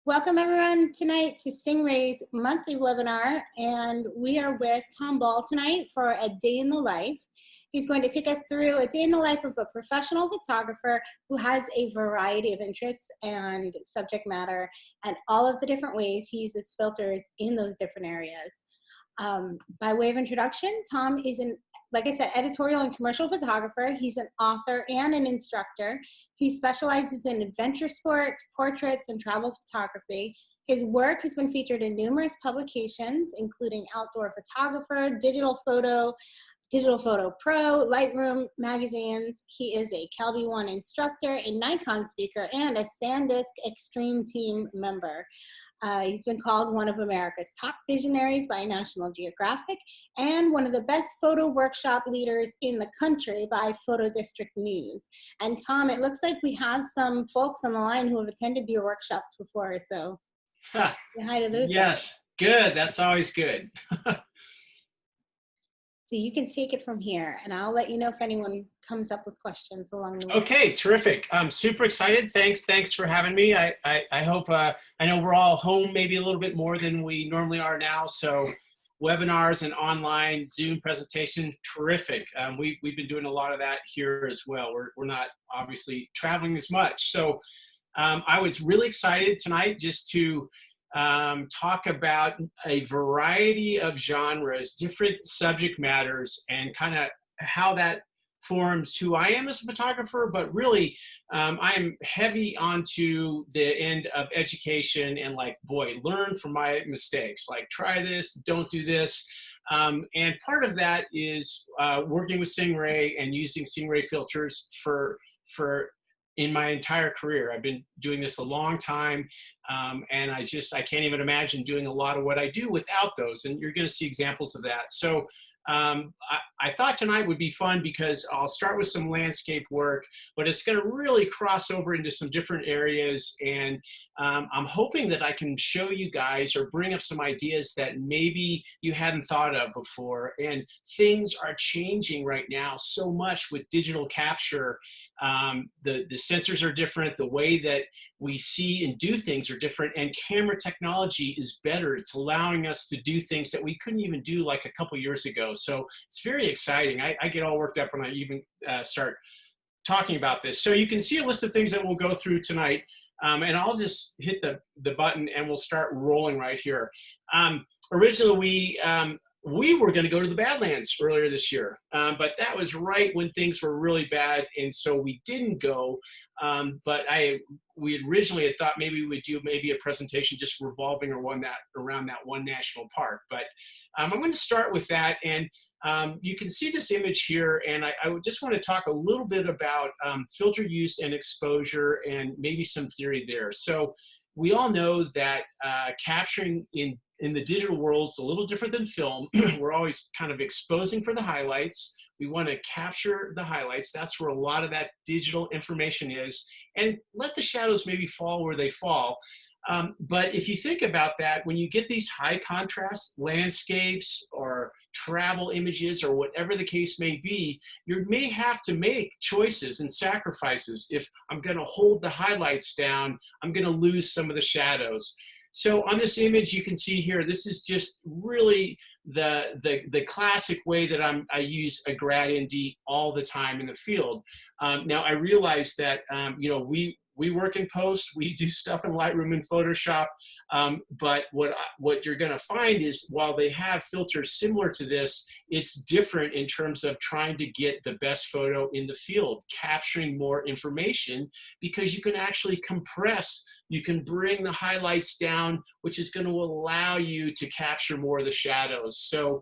Welcome everyone tonight to Singh-Ray's monthly webinar, and we are with Tom Bol tonight for a day in the life. He's going to take us through a day in the life of a professional photographer who has a variety of interests and subject matter and all of the different ways he uses filters in those different areas. By way of introduction, Tom is like I said, editorial and commercial photographer. He's an author and an instructor. He specializes in adventure sports, portraits, and travel photography. His work has been featured in numerous publications, including Outdoor Photographer, Digital Photo Pro, Lightroom magazines. He is a Calvi One instructor, a Nikon speaker, and a SanDisk Extreme Team member. He's been called one of America's top visionaries by National Geographic and one of the best photo workshop leaders in the country by Photo District News. And Tom, it looks like we have some folks on the line who have attended your workshops before, so say hi to those. Yes, guys. Good. That's always good. So you can take it from here, and I'll let you know if anyone comes up with questions along the way. Okay, terrific. I'm super excited. Thanks for having me. I hope, I know we're all home maybe a little bit more than we normally are now, so webinars and online Zoom presentations, terrific. We've been doing a lot of that here as well. We're not obviously traveling as much. So I was really excited tonight just to talk about a variety of genres, different subject matters, and kind of how that forms who I am as a photographer. But really, I'm heavy onto the end of education and like, boy, learn from my mistakes. Like, try this, don't do this. And part of that is working with Singh-Ray and using Singh-Ray filters for in my entire career. I've been doing this a long time, and I can't even imagine doing a lot of what I do without those, and you're gonna see examples of that. So I thought tonight would be fun because I'll start with some landscape work, but it's gonna really cross over into some different areas, and I'm hoping that I can show you guys or bring up some ideas that maybe you hadn't thought of before. And things are changing right now so much with digital capture. The sensors are different, the way that we see and do things are different, and camera technology is better. It's allowing us to do things that we couldn't even do like a couple years ago. So it's very exciting. I get all worked up when I even start talking about this. So you can see a list of things that we'll go through tonight, and I'll just hit the button and we'll start rolling right here. Originally, we were going to go to the Badlands earlier this year, but that was right when things were really bad, and so we didn't go. But we originally had thought maybe we would do maybe a presentation just revolving around that one national park. But I'm going to start with that, and you can see this image here, and I would just want to talk a little bit about filter use and exposure and maybe some theory there. So we all know that capturing in the digital world is a little different than film. We're always kind of exposing for the highlights. We want to capture the highlights. That's where a lot of that digital information is, and let the shadows maybe fall where they fall. But if you think about that, when you get these high contrast landscapes or travel images or whatever the case may be, you may have to make choices and sacrifices. If I'm going to hold the highlights down, I'm going to lose some of the shadows. So on this image, you can see here, this is just really the classic way that I use a grad ND all the time in the field. Now I realize that we work in post, we do stuff in Lightroom and Photoshop, but what you're going to find is while they have filters similar to this, it's different in terms of trying to get the best photo in the field, capturing more information, because you can actually compress. You can bring the highlights down, which is going to allow you to capture more of the shadows. So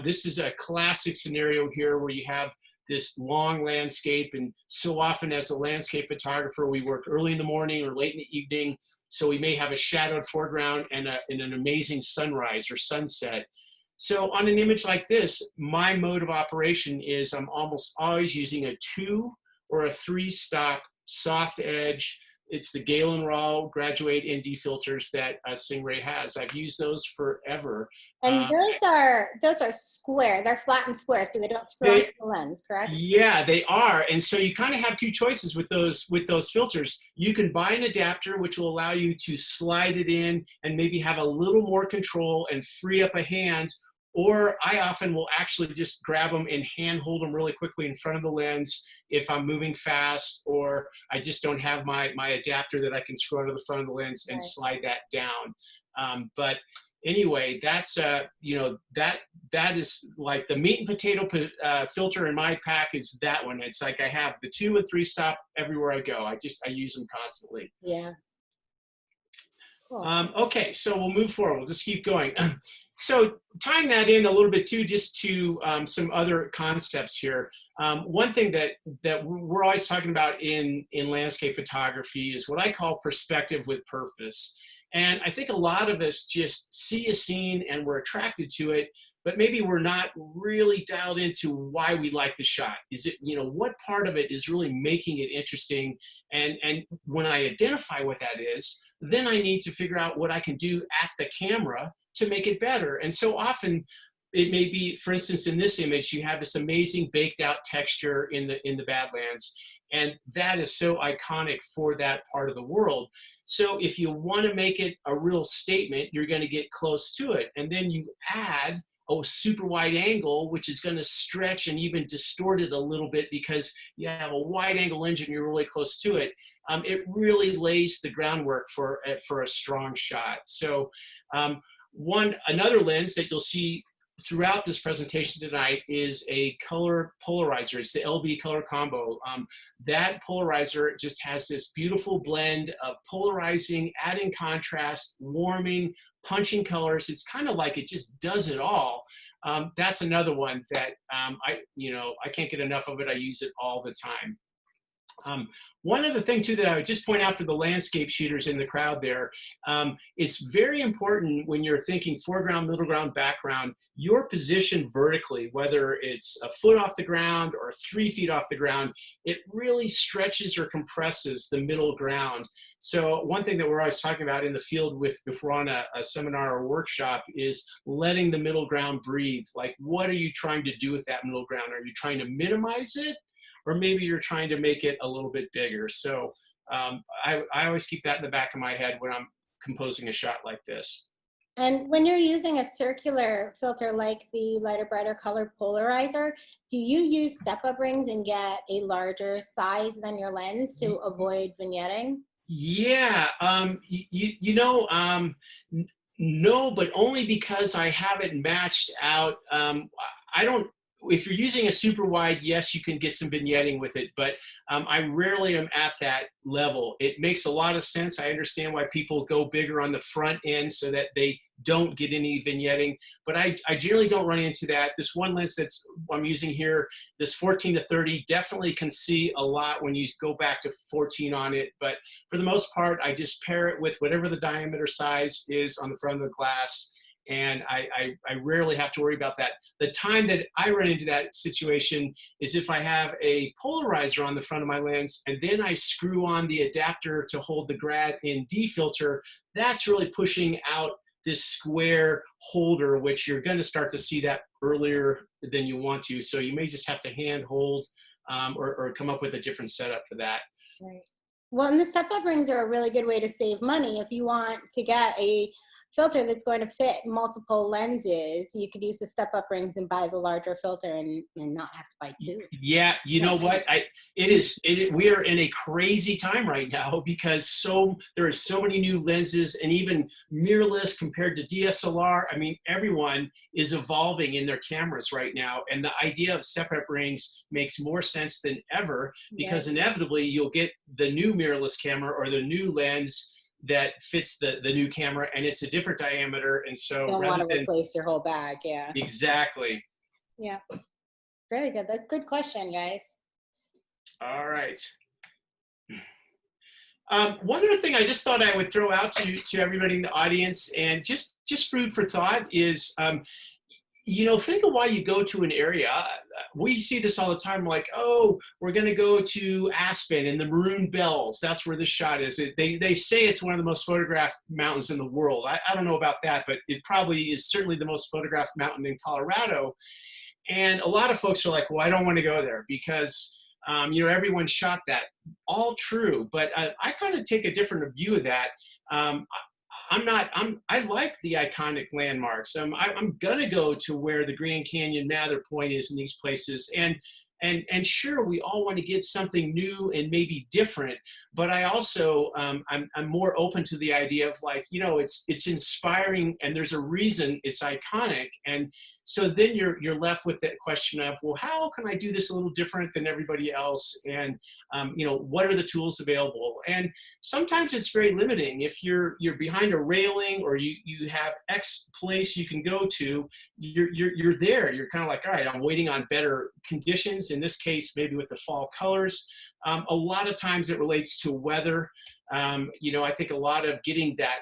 this is a classic scenario here where you have this long landscape, and so often as a landscape photographer, we work early in the morning or late in the evening, so we may have a shadowed foreground and an amazing sunrise or sunset. So on an image like this, my mode of operation is I'm almost always using a 2 or a 3 stop soft edge it's the Galen Raw Graduate ND filters that Singh-Ray has. I've used those forever. And those are square. They're flat and square, so they don't screw onto the lens, correct? Yeah, they are. And so you kind of have two choices with those filters. You can buy an adapter, which will allow you to slide it in and maybe have a little more control and free up a hand. Or I often will actually just grab them and hand hold them really quickly in front of the lens if I'm moving fast, or I just don't have my adapter that I can screw onto the front of the lens and slide that down. But anyway, that's you know, that is like the meat and potato filter in my pack is that one. It's like I have the 2 and 3 stop everywhere I go. I use them constantly. Yeah. Cool. Okay, so we'll move forward. We'll just keep going. So tying that in a little bit too, just to some other concepts here. One thing that we're always talking about in landscape photography is what I call perspective with purpose. And I think a lot of us just see a scene and we're attracted to it, but maybe we're not really dialed into why we like the shot. Is it, you know, what part of it is really making it interesting? And when I identify what that is, then I need to figure out what I can do at the camera to make it better. And so often it may be, for instance, in this image, you have this amazing baked out texture in the Badlands. And that is so iconic for that part of the world. So if you want to make it a real statement, you're going to get close to it. And then you add a super wide angle, which is going to stretch and even distort it a little bit because you have a wide angle lens and you're really close to it. It really lays the groundwork for a strong shot. So another lens that you'll see throughout this presentation tonight is a color polarizer. It's the LB color combo. That polarizer just has this beautiful blend of polarizing, adding contrast, warming, punching colors. It's kind of like it just does it all. That's another one that I can't get enough of it. I use it all the time. One other thing too that I would just point out for the landscape shooters in the crowd there, it's very important when you're thinking foreground, middle ground, background, your position vertically, whether it's a foot off the ground or 3 feet off the ground, it really stretches or compresses the middle ground. So one thing that we're always talking about in the field if we're on a seminar or workshop is letting the middle ground breathe. Like, what are you trying to do with that middle ground? Are you trying to minimize it? Or maybe you're trying to make it a little bit bigger. So I always keep that in the back of my head when I'm composing a shot like this. And when you're using a circular filter like the lighter, brighter color polarizer, do you use step-up rings and get a larger size than your lens to avoid vignetting? Yeah, no, but only because I have it matched out. If you're using a super wide, yes, you can get some vignetting with it, but I rarely am at that level. It makes a lot of sense. I understand why people go bigger on the front end so that they don't get any vignetting, but I generally don't run into that. This one lens I'm using here, this 14 to 30, definitely can see a lot when you go back to 14 on it, but for the most part, I just pair it with whatever the diameter size is on the front of the glass. And I rarely have to worry about that. The time that I run into that situation is if I have a polarizer on the front of my lens and then I screw on the adapter to hold the grad ND filter, that's really pushing out this square holder, which you're going to start to see that earlier than you want to. So you may just have to hand hold or come up with a different setup for that. Right. Well, and the step-up rings are a really good way to save money. If you want to get a filter that's going to fit multiple lenses, you could use the step-up rings and buy the larger filter and not have to buy two. Yeah, you know what? We are in a crazy time right now because there are so many new lenses and even mirrorless compared to DSLR. I mean, everyone is evolving in their cameras right now, and the idea of step-up rings makes more sense than ever because inevitably you'll get the new mirrorless camera or the new lens that fits the new camera, and it's a different diameter, and so you don't want to replace your whole bag. Yeah, exactly. Yeah, very good. That's a good question, guys. All right. One other thing I just thought I would throw out to everybody in the audience, and just food for thought, is think of why you go to an area. We see this all the time, like, oh, we're going to go to Aspen and the Maroon Bells. That's where this shot is. They say it's one of the most photographed mountains in the world. I don't know about that, but it probably is certainly the most photographed mountain in Colorado. And a lot of folks are like, well, I don't want to go there because, everyone shot that. All true, but I kind of take a different view of that. I like the iconic landmarks. I'm gonna go to where the Grand Canyon Mather Point is in these places. And sure, we all want to get something new and maybe different, but I also, I'm more open to the idea of like, it's inspiring and there's a reason it's iconic. And so then you're left with that question of, well, how can I do this a little different than everybody else? And, what are the tools available? And sometimes it's very limiting. If you're behind a railing or you have X place you can go to, you're there. You're kind of like, all right, I'm waiting on better conditions. In this case, maybe with the fall colors. A lot of times it relates to weather. I think a lot of getting that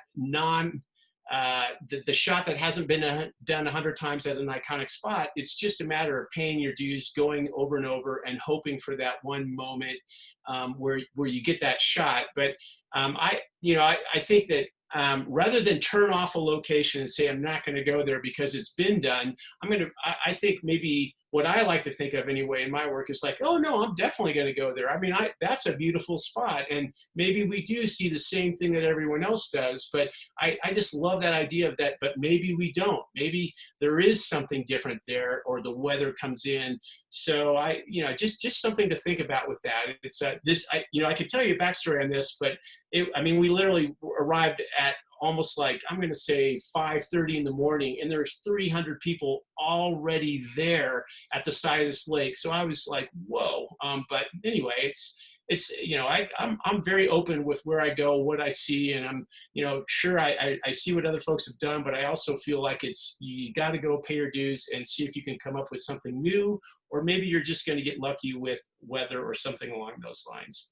the shot that hasn't been done 100 times at an iconic spot, it's just a matter of paying your dues, going over and over and hoping for that one moment where you get that shot. But I think that rather than turn off a location and say, I'm not going to go there because it's been done, I think maybe what I like to think of anyway in my work is like, oh no, I'm definitely going to go there. I mean, that's a beautiful spot. And maybe we do see the same thing that everyone else does, but I just love that idea of that, but maybe we don't. Maybe there is something different there or the weather comes in. So just something to think about with that. It's I could tell you a backstory on this, but we literally arrived at almost like, I'm going to say 5:30 in the morning, and there's 300 people already there at the side of this lake. So I was like, whoa. But anyway, I'm very open with where I go, what I see, and I'm, sure I see what other folks have done, but I also feel like you got to go pay your dues and see if you can come up with something new, or maybe you're just going to get lucky with weather or something along those lines.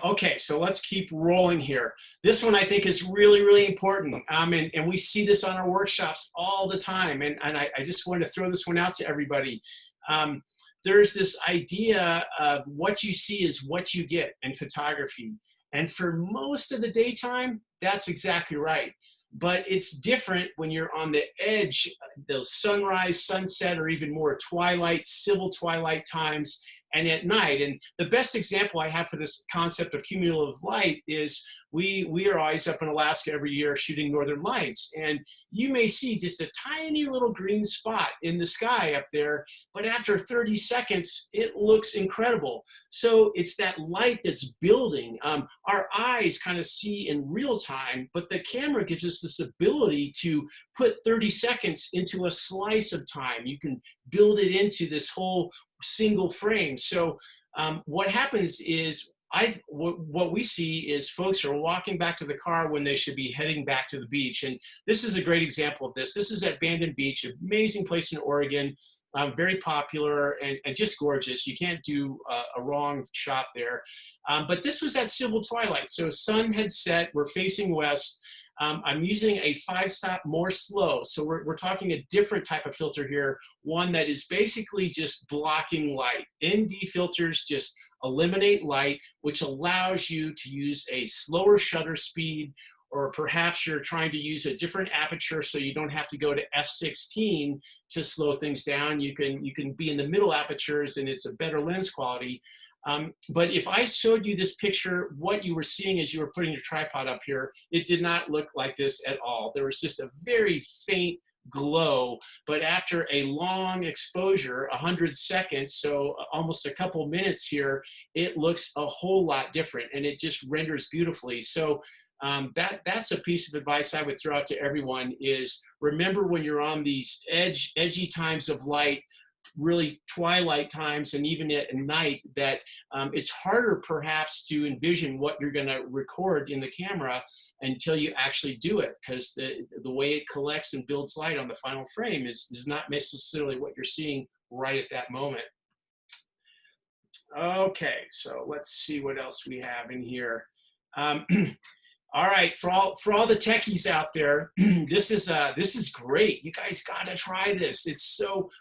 Okay, so let's keep rolling here. This one I think is really, really important. And we see this on our workshops all the time. And I just wanted to throw this one out to everybody. There's this idea of what you see is what you get in photography. And for most of the daytime, that's exactly right. But it's different when you're on the edge, those sunrise, sunset, or even more twilight, civil twilight times, and at night. And the best example I have for this concept of cumulative light is we are always up in Alaska every year shooting northern lights. And you may see just a tiny little green spot in the sky up there, but after 30 seconds, it looks incredible. So it's that light that's building. Our eyes kind of see in real time, but the camera gives us this ability to put 30 seconds into a slice of time. You can build it into this whole single frame. So what happens is what we see is folks are walking back to the car when they should be heading back to the beach. And this is a great example of this. This is at Bandon Beach, an amazing place in Oregon, very popular and just gorgeous. You can't do a wrong shot there. But this was at civil twilight. So sun had set, we're facing west. I'm using a 5-stop more slow. So we're talking a different type of filter here, one that is basically just blocking light. ND filters just eliminate light, which allows you to use a slower shutter speed, or perhaps you're trying to use a different aperture so you don't have to go to f/16 to slow things down. You can be in the middle apertures and it's a better lens quality. But if I showed you this picture, what you were seeing as you were putting your tripod up here, it did not look like this at all. There was just a very faint glow, but after a long exposure, 100 seconds, so almost a couple minutes here, it looks a whole lot different and it just renders beautifully. So that's a piece of advice I would throw out to everyone is remember when you're on these edgy times of light, really twilight times and even at night, that it's harder perhaps to envision what you're going to record in the camera until you actually do it, because the way it collects and builds light on the final frame is not necessarily what you're seeing right at that moment. Okay, so let's see what else we have in here. All right, for all the techies out there, this is great. You guys got to try this.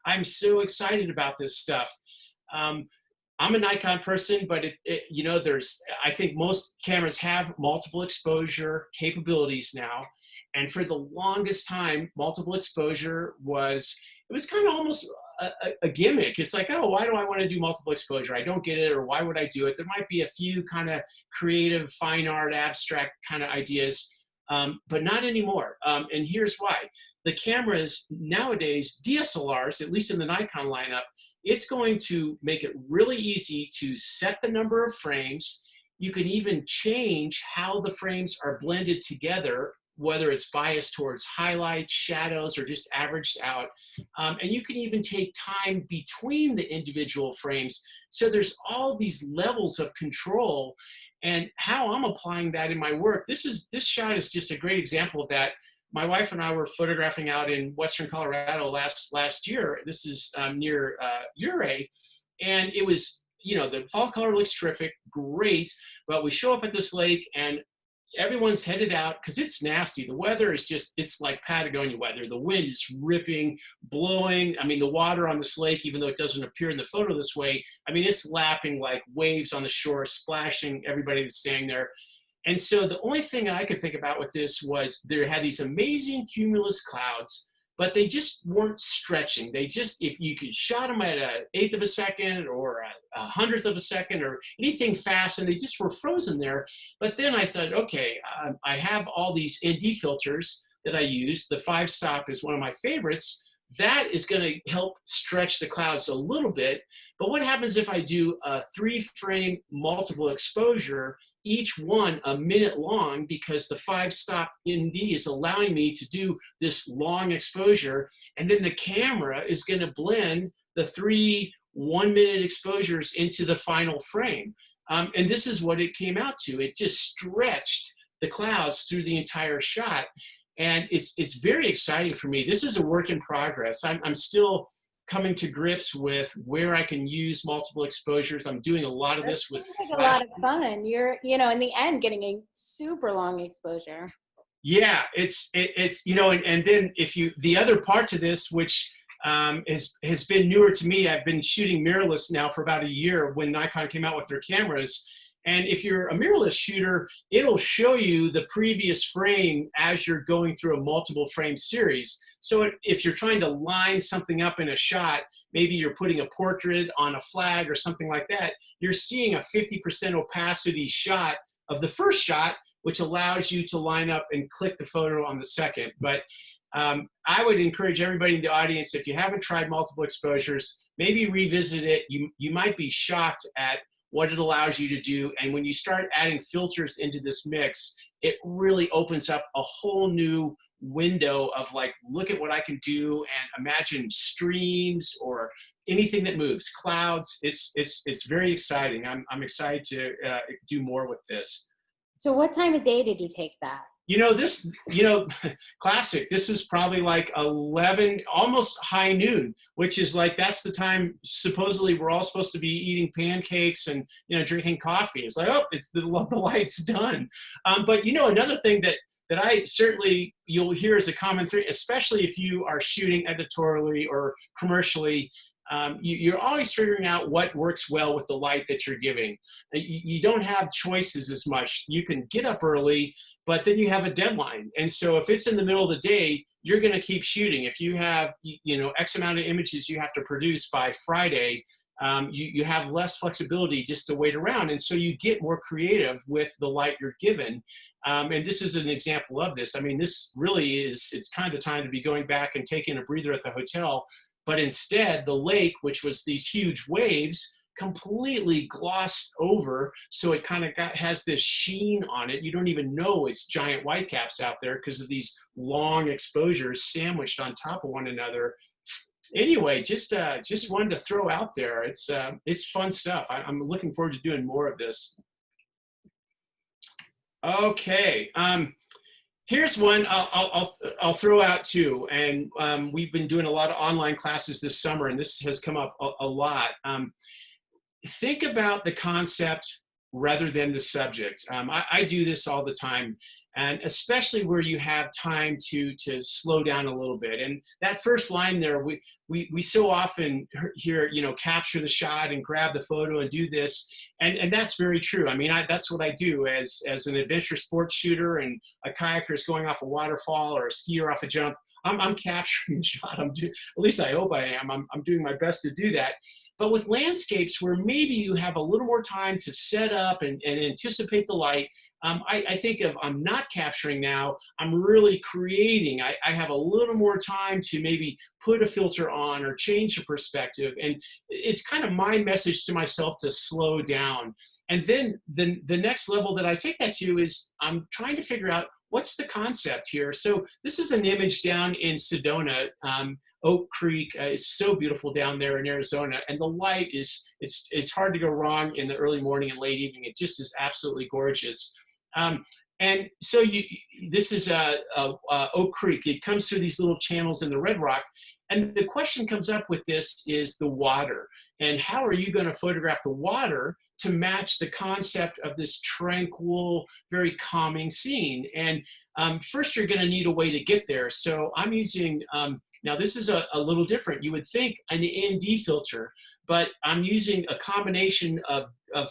I'm so excited about this stuff. Um, I'm a Nikon person, but I think most cameras have multiple exposure capabilities now. And for the longest time, multiple exposure it was kind of almost a gimmick. It's like, oh, why do I want to do multiple exposure? I don't get it, or why would I do it? There might be a few kind of creative, fine art, abstract kind of ideas, but not anymore. And here's why. The cameras nowadays, DSLRs, at least in the Nikon lineup, it's going to make it really easy to set the number of frames. You can even change how the frames are blended together, whether it's biased towards highlights, shadows, or just averaged out. And you can even take time between the individual frames. So there's all these levels of control, and how I'm applying that in my work. This shot is just a great example of that. My wife and I were photographing out in Western Colorado last year. This is near Ouray, and it was, the fall color looks terrific, great, but we show up at this lake and everyone's headed out because it's nasty. The weather is it's like Patagonia weather. The wind is ripping, blowing. I mean, the water on this lake, even though it doesn't appear in the photo this way, I mean, it's lapping like waves on the shore, splashing everybody that's staying there. And so the only thing I could think about with this was there had these amazing cumulus clouds, but they just weren't stretching. If you could shot them at 1/8 of a second or a 100th of a second or anything fast, and they just were frozen there. But then I thought, okay, I have all these ND filters that I use. The 5-stop is one of my favorites. That is going to help stretch the clouds a little bit. But what happens if I do a 3-frame multiple exposure, each one a minute long, because the 5-stop ND is allowing me to do this long exposure, and then the camera is going to blend the 3 1-minute exposures into the final frame. And this is what it came out to. It just stretched the clouds through the entire shot. And it's very exciting for me. This is a work in progress. I'm still coming to grips with where I can use multiple exposures. I'm doing a lot of this with like a lot of fun. You're, in the end, getting a super long exposure. Yeah, it's and then the other part to this, which has been newer to me. I've been shooting mirrorless now for about a year when Nikon came out with their cameras. And if you're a mirrorless shooter, it'll show you the previous frame as you're going through a multiple frame series. So if you're trying to line something up in a shot, maybe you're putting a portrait on a flag or something like that, you're seeing a 50% opacity shot of the first shot, which allows you to line up and click the photo on the second. But I would encourage everybody in the audience, if you haven't tried multiple exposures, maybe revisit it. You might be shocked at what it allows you to do. And when you start adding filters into this mix, it really opens up a whole new window of like, look at what I can do, and imagine streams or anything that moves, clouds. It's very exciting. I'm excited to do more with this. So what time of day did you take that? Classic. This is probably like 11, almost high noon, which is like, that's the time supposedly we're all supposed to be eating pancakes and, drinking coffee. It's like, oh, it's the light's done. But another thing that I certainly, you'll hear as a common thread, especially if you are shooting editorially or commercially, you're always figuring out what works well with the light that you're giving. You don't have choices as much. You can get up early, but then you have a deadline. And so if it's in the middle of the day, you're going to keep shooting. If you have, X amount of images you have to produce by Friday, you have less flexibility just to wait around. And so you get more creative with the light you're given. And this is an example of this. I mean, this really it's kind of the time to be going back and taking a breather at the hotel. But instead, the lake, which was these huge waves, completely glossed over, so it kind of has this sheen on it. You don't even know it's giant whitecaps out there because of these long exposures sandwiched on top of one another. Anyway, just wanted to throw out there. It's fun stuff. I'm looking forward to doing more of this. Okay. Here's one I'll throw out too, and we've been doing a lot of online classes this summer, and this has come up a lot. Think about the concept rather than the subject. I do this all the time, and especially where you have time to slow down a little bit. And that first line there, we so often hear, you know, capture the shot and grab the photo and do this, and that's very true. I mean, that's what I do as an adventure sports shooter, and a kayaker is going off a waterfall or a skier off a jump. I'm capturing the shot. At least I hope I am. I'm doing my best to do that. But with landscapes where maybe you have a little more time to set up and anticipate the light, I think if I'm not capturing now, I'm really creating. I have a little more time to maybe put a filter on or change the perspective. And it's kind of my message to myself to slow down. And then the next level that I take that to is I'm trying to figure out, what's the concept here? So this is an image down in Sedona. Oak Creek is so beautiful down there in Arizona, and the light is, it's hard to go wrong in the early morning and late evening. It just is absolutely gorgeous. And so this is Oak Creek. It comes through these little channels in the red rock, and the question comes up with this is the water. And how are you going to photograph the water to match the concept of this tranquil, very calming scene? And first, you're going to need a way to get there. So I'm using, now this is a little different. You would think an ND filter, but I'm using a combination of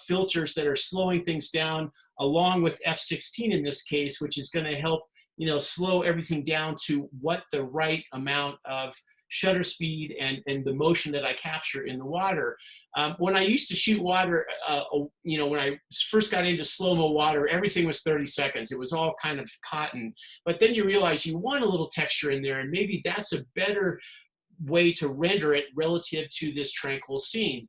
filters that are slowing things down, along with F16 in this case, which is going to help, you know, slow everything down to what the right amount of shutter speed and the motion that I capture in the water. When I used to shoot water, you know, when I first got into slow-mo water, everything was 30 seconds. It was all kind of cotton. But then you realize you want a little texture in there, and maybe that's a better way to render it relative to this tranquil scene.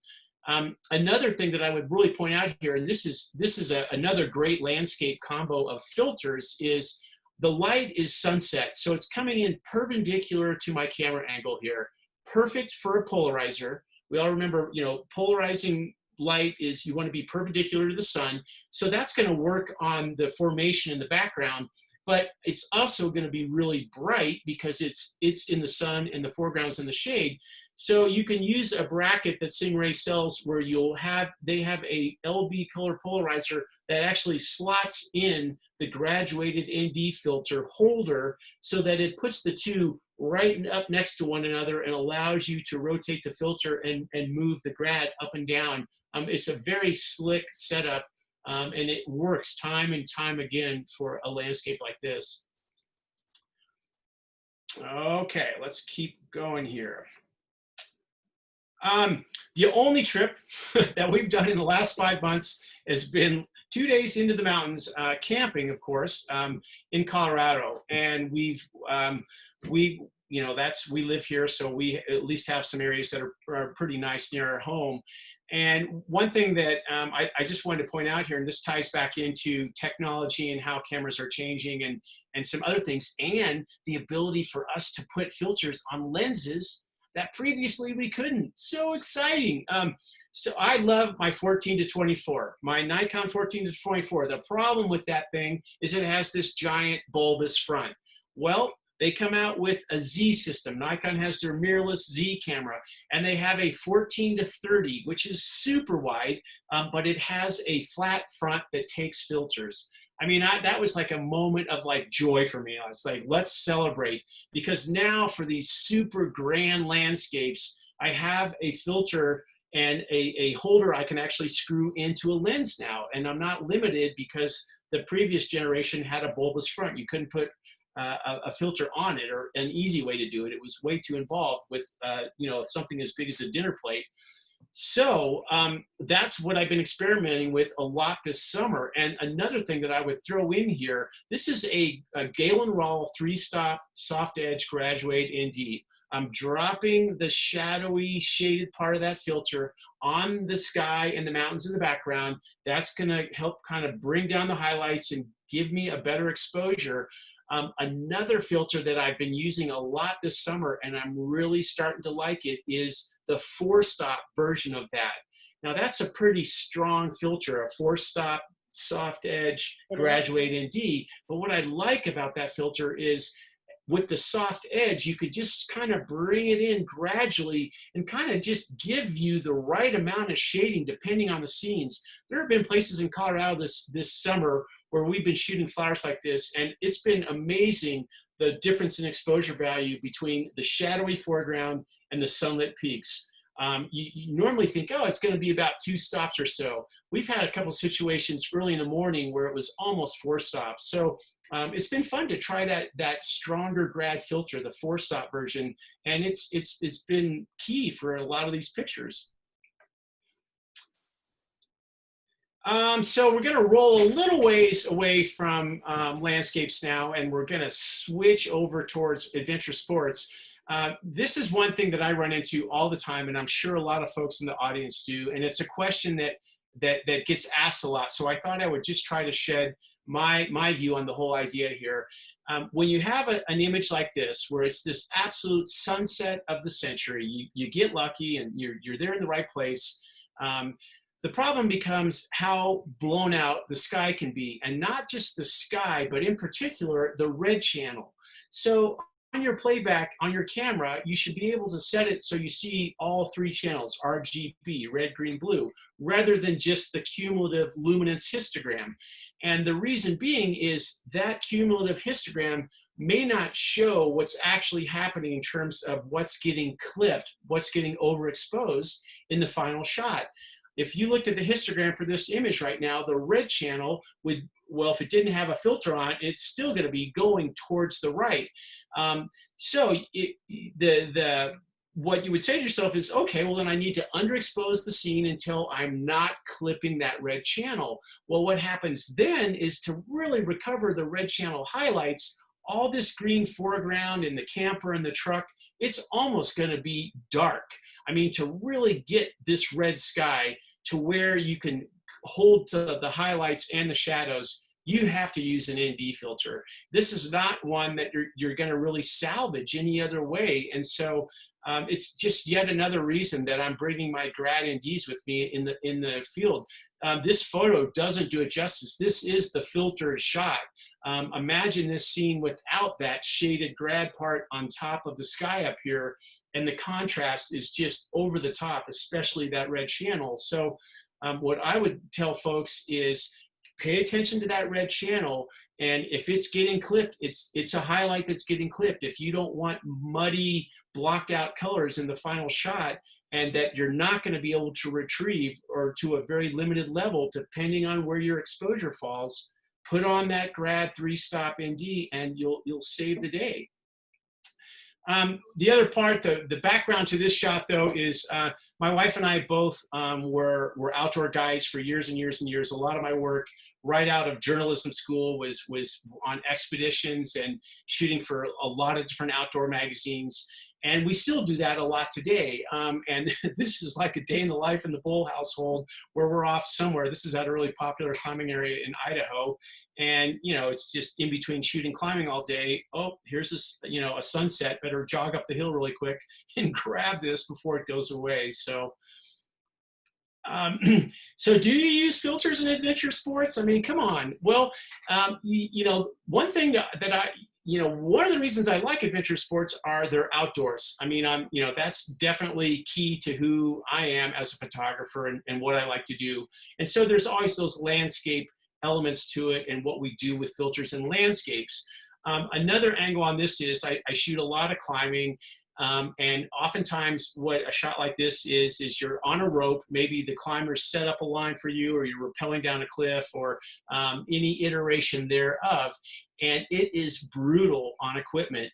Another thing that I would really point out here, and this is another great landscape combo of filters, is the light is sunset. So it's coming in perpendicular to my camera angle here. Perfect for a polarizer. We all remember, you know, polarizing light is you want to be perpendicular to the sun. So that's going to work on the formation in the background, but it's also going to be really bright because it's in the sun and the foreground's in the shade. So you can use a bracket that Singh-Ray sells where they have a LB color polarizer that actually slots in the graduated ND filter holder so that it puts the two right up next to one another and allows you to rotate the filter and move the grad up and down. It's a very slick setup, and it works time and time again for a landscape like this. Okay, let's keep going here. The only trip that we've done in the last 5 months has been 2 days into the mountains, camping, of course, in Colorado. And we live here, so we at least have some areas that are pretty nice near our home. And one thing that I just wanted to point out here, and this ties back into technology and how cameras are changing and some other things, and the ability for us to put filters on lenses that previously we couldn't. So exciting. So I love my 14-24, my Nikon 14-24. The problem with that thing is it has this giant bulbous front. Well, they come out with a Z system. Nikon has their mirrorless Z camera, and they have a 14-30, which is super wide, but it has a flat front that takes filters. I mean, that was like a moment of like joy for me. I was like, let's celebrate, because now for these super grand landscapes, I have a filter and a holder I can actually screw into a lens now. And I'm not limited because the previous generation had a bulbous front. You couldn't put a filter on it, or an easy way to do it. It was way too involved with something as big as a dinner plate. So that's what I've been experimenting with a lot this summer. And another thing that I would throw in here, this is a Galen Rawle 3-stop soft edge graduate ND. I'm dropping the shadowy shaded part of that filter on the sky and the mountains in the background. That's going to help kind of bring down the highlights and give me a better exposure. Another filter that I've been using a lot this summer, and I'm really starting to like it, is the 4-stop version of that. Now that's a pretty strong filter, a 4-stop soft edge graduate ND. But what I like about that filter is with the soft edge, you could just kind of bring it in gradually and kind of just give you the right amount of shading depending on the scenes. There have been places in Colorado this summer where we've been shooting flowers like this, and it's been amazing the difference in exposure value between the shadowy foreground and the sunlit peaks. You normally think, oh, it's going to be about 2 stops or so. We've had a couple situations early in the morning where it was almost 4 stops. So it's been fun to try that stronger grad filter, the 4-stop version, and it's been key for a lot of these pictures. So we're going to roll a little ways away from landscapes now, and we're going to switch over towards adventure sports. This is one thing that I run into all the time, and I'm sure a lot of folks in the audience do, and it's a question that gets asked a lot. So I thought I would just try to shed my view on the whole idea here. When you have an image like this, where it's this absolute sunset of the century, you get lucky and you're there in the right place. The problem becomes how blown out the sky can be, and not just the sky, but in particular, the red channel. So on your playback, on your camera, you should be able to set it so you see all 3 channels, RGB, red, green, blue, rather than just the cumulative luminance histogram. And the reason being is that cumulative histogram may not show what's actually happening in terms of what's getting clipped, what's getting overexposed in the final shot. If you looked at the histogram for this image right now, the red channel would, well, if it didn't have a filter on, it's still going to be going towards the right. So what you would say to yourself is, okay, well then I need to underexpose the scene until I'm not clipping that red channel. Well, what happens then is to really recover the red channel highlights, all this green foreground and the camper and the truck, it's almost going to be dark. I mean, to really get this red sky to where you can hold to the highlights and the shadows, you have to use an ND filter. This is not one that you're going to really salvage any other way. And so it's just yet another reason that I'm bringing my grad NDs with me in the field. This photo doesn't do it justice. This is the filtered shot. Imagine this scene without that shaded grad part on top of the sky up here, and the contrast is just over the top, especially that red channel. So what I would tell folks is pay attention to that red channel, and if it's getting clipped, it's a highlight that's getting clipped. If you don't want muddy, blocked out colors in the final shot, and that you're not going to be able to retrieve, or to a very limited level, depending on where your exposure falls, put on that grad 3-stop ND and you'll save the day. The other part, the background to this shot though, is my wife and I both were outdoor guys for years and years and years. A lot of my work right out of journalism school was on expeditions and shooting for a lot of different outdoor magazines. And we still do that a lot today. And this is like a day in the life in the Bol household, where we're off somewhere. This is at a really popular climbing area in Idaho. And, you know, it's just in between shooting climbing all day. Oh, here's this, you know, a sunset. Better jog up the hill really quick and grab this before it goes away. So, so do you use filters in adventure sports? I mean, come on. Well, you know, one thing one of the reasons I like adventure sports are they're outdoors. I mean, that's definitely key to who I am as a photographer and what I like to do. And so there's always those landscape elements to it and what we do with filters and landscapes. Another angle on this is I shoot a lot of climbing. And oftentimes what a shot like this is you're on a rope, maybe the climber's set up a line for you, or you're rappelling down a cliff, or any iteration thereof. And it is brutal on equipment.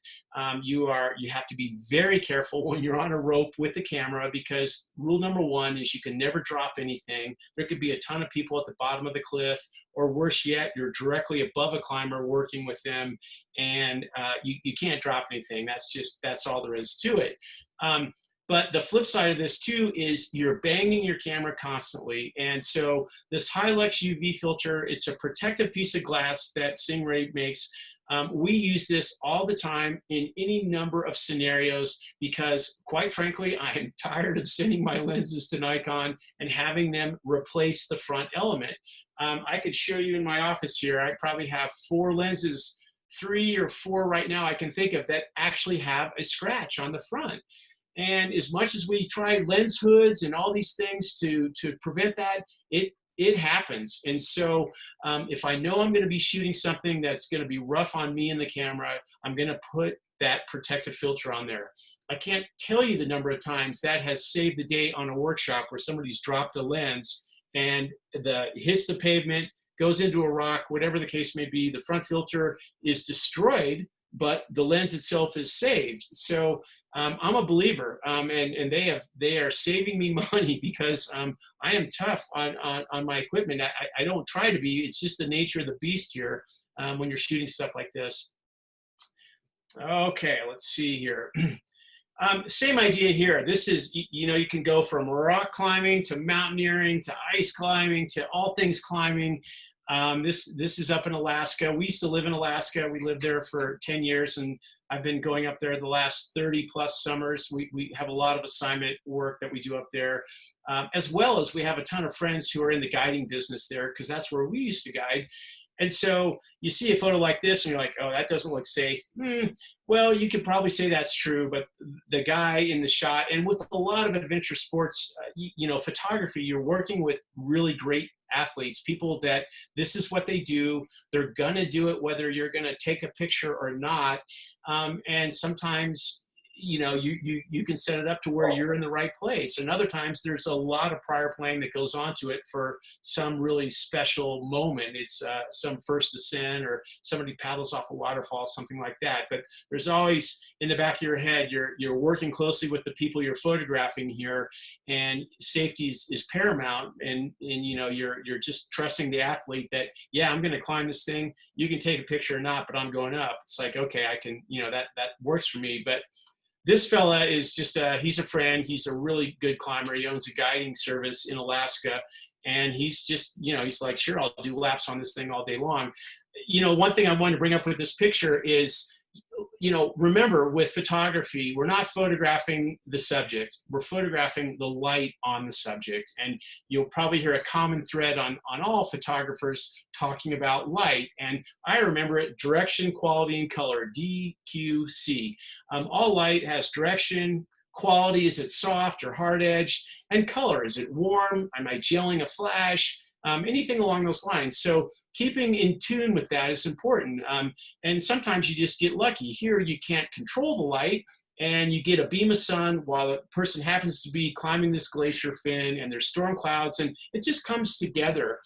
You have to be very careful when you're on a rope with the camera, because rule number 1 is you can never drop anything. There could be a ton of people at the bottom of the cliff, or worse yet, you're directly above a climber working with them, and you can't drop anything. That's all there is to it. But the flip side of this too is you're banging your camera constantly. And so this Hilux UV filter, it's a protective piece of glass that Singh-Ray makes. We use this all the time in any number of scenarios, because quite frankly, I'm tired of sending my lenses to Nikon and having them replace the front element. I could show you in my office here, I probably have 4 lenses 3 or 4 right now I can think of that actually have a scratch on the front. And as much as we try lens hoods and all these things to prevent that, it happens. And so if I know I'm going to be shooting something that's going to be rough on me and the camera, I'm going to put that protective filter on there. I can't tell you the number of times that has saved the day on a workshop where somebody's dropped a lens and hits the pavement, goes into a rock, whatever the case may be. The front filter is destroyed, but the lens itself is saved. So I'm a believer, and they are saving me money because I am tough on my equipment. I don't try to be. It's just the nature of the beast here when you're shooting stuff like this. Okay, let's see here. Same idea here. This is, you can go from rock climbing to mountaineering to ice climbing to all things climbing. This is up in Alaska. We used to live in Alaska. We lived there for 10 years, and I've been going up there the last 30 plus summers. We have a lot of assignment work that we do up there, as well as we have a ton of friends who are in the guiding business there because that's where we used to guide. And so you see a photo like this and you're like, oh, that doesn't look safe. Well, you could probably say that's true, but the guy in the shot, and with a lot of adventure sports, photography, you're working with really great athletes, people that this is what they do. They're going to do it whether you're going to take a picture or not. And sometimes, you can set it up to where you're in the right place. And other times there's a lot of prior planning that goes onto it for some really special moment. It's some first ascent or somebody paddles off a waterfall, something like that. But there's always in the back of your head, you're working closely with the people you're photographing here, and safety is paramount. And you're just trusting the athlete that, yeah, I'm going to climb this thing. You can take a picture or not, but I'm going up. It's like, okay, I can, that works for me. But this fella is just, he's a friend. He's a really good climber. He owns a guiding service in Alaska. And he's just, he's like, sure, I'll do laps on this thing all day long. One thing I wanted to bring up with this picture is, remember with photography, we're not photographing the subject. We're photographing the light on the subject. And you'll probably hear a common thread on all photographers talking about light. And I remember it: direction, quality, and color, DQC. All light has direction, quality, is it soft or hard edged, and color, is it warm? Am I gelling a flash? Anything along those lines. So keeping in tune with that is important. And sometimes you just get lucky. Here you can't control the light, and you get a beam of sun while the person happens to be climbing this glacier fin, and there's storm clouds, and it just comes together.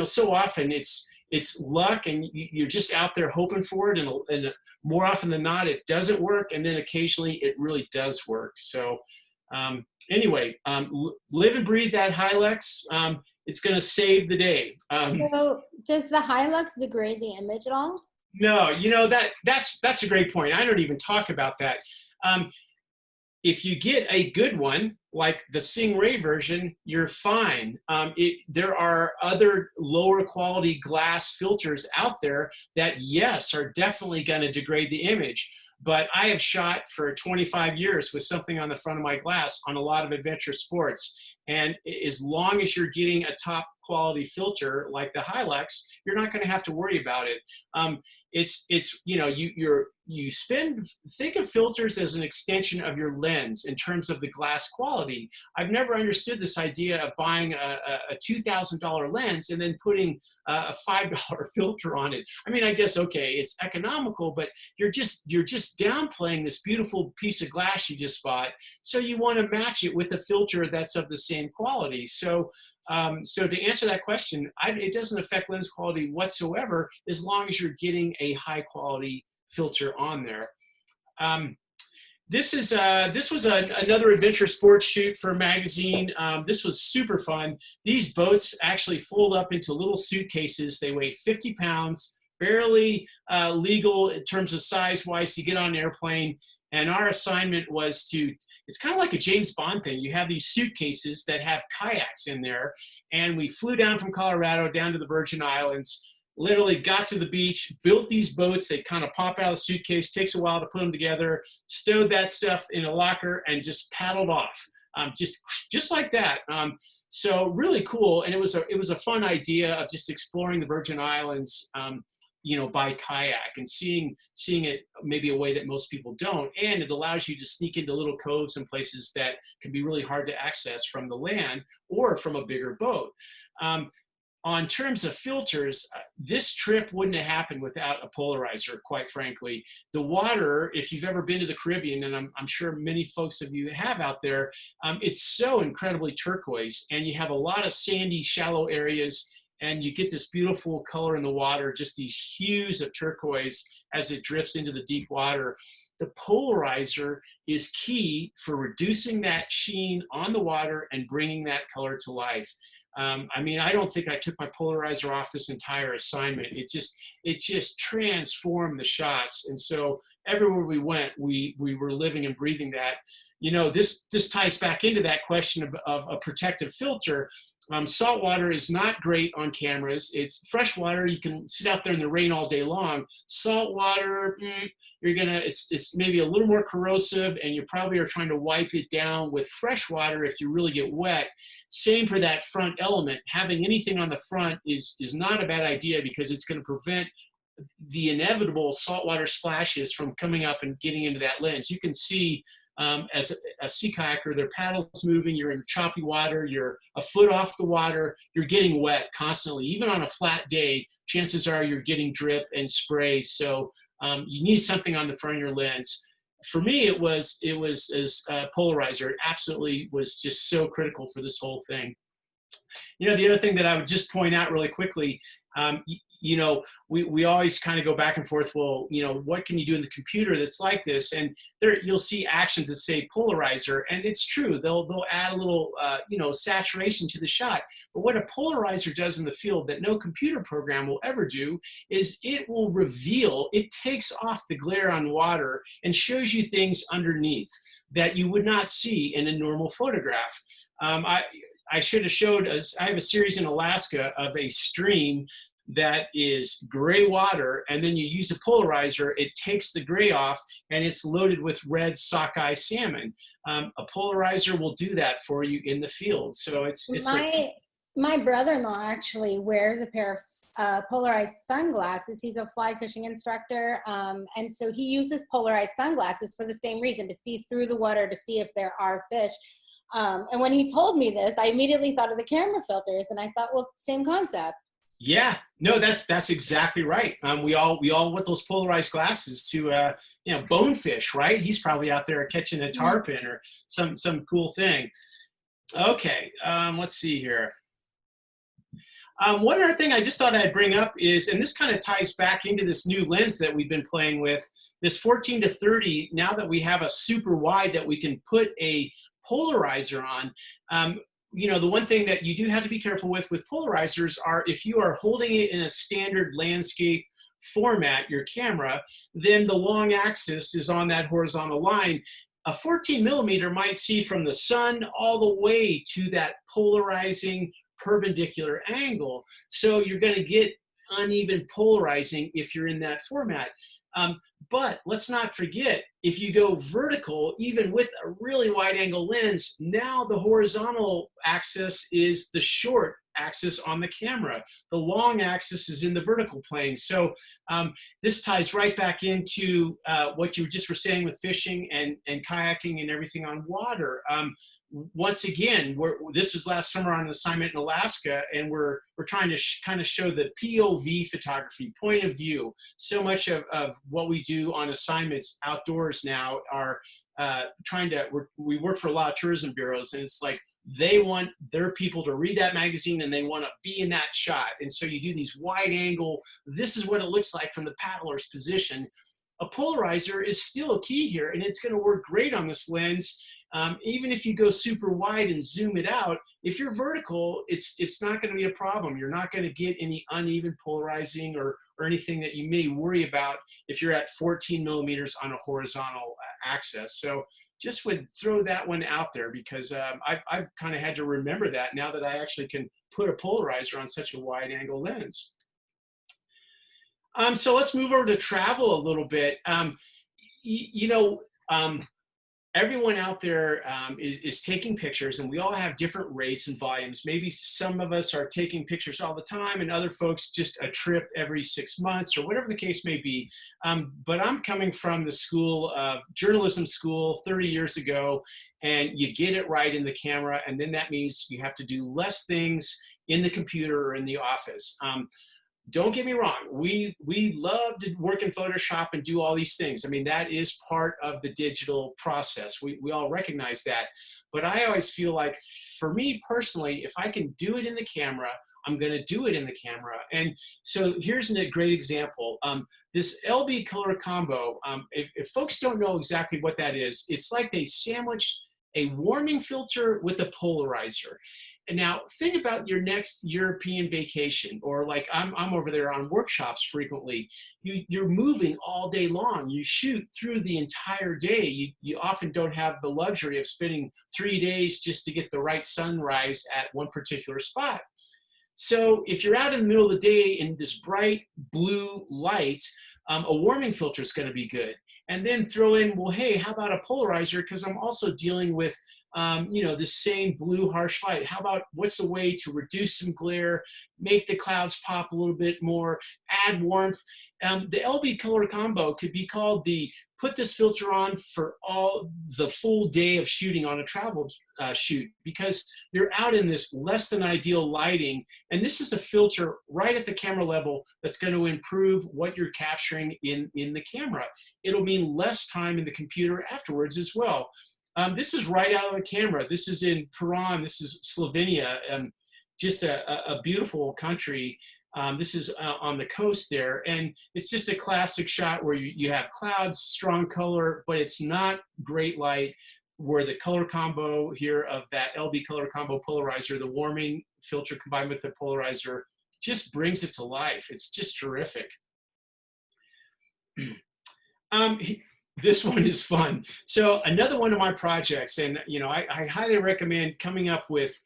So often it's luck, and you're just out there hoping for it, and more often than not, it doesn't work, and then occasionally it really does work. So anyway, live and breathe that Hilux. It's going to save the day. So does the Hilux degrade the image at all? No, that's a great point. I don't even talk about that. If you get a good one, like the Singh-Ray version, you're fine. There are other lower quality glass filters out there that, yes, are definitely going to degrade the image. But I have shot for 25 years with something on the front of my glass on a lot of adventure sports. And as long as you're getting a top quality filter like the Hilux, you're not going to have to worry about it. Think of filters as an extension of your lens in terms of the glass quality. I've never understood this idea of buying a $2,000 lens and then putting a $5 filter on it. I mean, I guess, okay, it's economical, but you're just downplaying this beautiful piece of glass you just bought. So you want to match it with a filter that's of the same quality. So to answer that question, it doesn't affect lens quality whatsoever as long as you're getting a high quality filter on there. This was another adventure sports shoot for a magazine. This was super fun. These boats actually fold up into little suitcases. They weigh 50 pounds, barely legal in terms of size-wise to get on an airplane. And our assignment was it's kind of like a James Bond thing. You have these suitcases that have kayaks in there. And we flew down from Colorado down to the Virgin Islands, literally got to the beach, built these boats. They kind of pop out of the suitcase, takes a while to put them together, stowed that stuff in a locker, and just paddled off, just like that. So really cool. And it was a fun idea of just exploring the Virgin Islands by kayak and seeing it maybe a way that most people don't. And it allows you to sneak into little coves and places that can be really hard to access from the land or from a bigger boat. On terms of filters, this trip wouldn't have happened without a polarizer, quite frankly. The water, if you've ever been to the Caribbean, and I'm sure many folks of you have out there, it's so incredibly turquoise, and you have a lot of sandy, shallow areas, and you get this beautiful color in the water, just these hues of turquoise as it drifts into the deep water. The polarizer is key for reducing that sheen on the water and bringing that color to life. I mean, I don't think I took my polarizer off this entire assignment. It just transformed the shots. And so everywhere we went, we were living and breathing that. This ties back into that question of a protective filter. Salt water is not great on cameras. It's fresh water. You can sit out there in the rain all day long. Salt water, it's maybe a little more corrosive, and you probably are trying to wipe it down with fresh water if you really get wet. Same for that front element. Having anything on the front is not a bad idea, because it's going to prevent the inevitable saltwater splashes from coming up and getting into that lens. You can see as a sea kayaker, their paddles moving, you're in choppy water, you're a foot off the water, you're getting wet constantly. Even on a flat day, chances are you're getting drip and spray. So you need something on the front of your lens. For me, it was as polarizer. It absolutely was just so critical for this whole thing. The other thing that I would just point out really quickly, we always kind of go back and forth. Well, what can you do in the computer that's like this? And there you'll see actions that say polarizer, and it's true. They'll add a little saturation to the shot. But what a polarizer does in the field that no computer program will ever do is it will reveal. It takes off the glare on water and shows you things underneath that you would not see in a normal photograph. I should have showed us. I have a series in Alaska of a stream that is gray water, and then you use a polarizer, it takes the gray off, and it's loaded with red sockeye salmon. A polarizer will do that for you in the field. So it's my brother-in-law actually wears a pair of polarized sunglasses. He's a fly fishing instructor, and so he uses polarized sunglasses for the same reason, to see through the water to see if there are fish. And when he told me this, I immediately thought of the camera filters, and I thought, well, same concept. Yeah, no, that's exactly right. We all want those polarized glasses to bonefish, right? He's probably out there catching a tarpon or some cool thing. Okay, let's see here. One other thing I just thought I'd bring up is, and this kind of ties back into this new lens that we've been playing with, this 14 to 30. Now that we have a super wide that we can put a polarizer on. The one thing that you do have to be careful with polarizers are, if you are holding it in a standard landscape format, your camera, then the long axis is on that horizontal line. A 14 millimeter might see from the sun all the way to that polarizing perpendicular angle. So you're going to get uneven polarizing if you're in that format. But let's not forget, if you go vertical, even with a really wide angle lens, now the horizontal axis is the short axis on the camera. The long axis is in the vertical plane. So this ties right back into what you just were saying with fishing and kayaking and everything on water. Once again, this was last summer on an assignment in Alaska, and we're trying to kind of show the POV photography, point of view. So much of what we do on assignments outdoors now are we work for a lot of tourism bureaus, and it's like they want their people to read that magazine and they want to be in that shot. And so you do these wide angle, this is what it looks like from the paddler's position. A polarizer is still a key here, and it's going to work great on this lens. Even if you go super wide and zoom it out, if you're vertical, it's not going to be a problem. You're not going to get any uneven polarizing or anything that you may worry about if you're at 14 millimeters on a horizontal axis. So just would throw that one out there, because I've kind of had to remember that now that I actually can put a polarizer on such a wide angle lens. So let's move over to travel a little bit. everyone out there is taking pictures, and we all have different rates and volumes. Maybe some of us are taking pictures all the time, and other folks just a trip every 6 months, or whatever the case may be. But I'm coming from the school of journalism school 30 years ago, and you get it right in the camera, and then that means you have to do less things in the computer or in the office. Don't get me wrong, we love to work in Photoshop and do all these things. I mean, that is part of the digital process. We all recognize that. But I always feel like, for me personally, if I can do it in the camera, I'm going to do it in the camera. And so here's a great example. This LB color combo, if folks don't know exactly what that is, it's like they sandwiched a warming filter with a polarizer. And now think about your next European vacation, or like I'm over there on workshops frequently. You're moving all day long. You shoot through the entire day. You often don't have the luxury of spending 3 days just to get the right sunrise at one particular spot. So if you're out in the middle of the day in this bright blue light, a warming filter is going to be good. And then throw in, well, hey, how about a polarizer? Because I'm also dealing with the same blue harsh light. How about, what's a way to reduce some glare, make the clouds pop a little bit more, add warmth? The LB color combo could be called the put this filter on for all the full day of shooting on a travel shoot, because you're out in this less than ideal lighting, and this is a filter right at the camera level that's going to improve what you're capturing in the camera. It'll mean less time in the computer afterwards as well. This is right out of the camera. This is in Piran. This is Slovenia, just a beautiful country. This is on the coast there. And it's just a classic shot where you have clouds, strong color, but it's not great light, where the color combo here of that LB color combo polarizer, the warming filter combined with the polarizer, just brings it to life. It's just terrific. This one is fun. So another one of my projects, and I highly recommend coming up with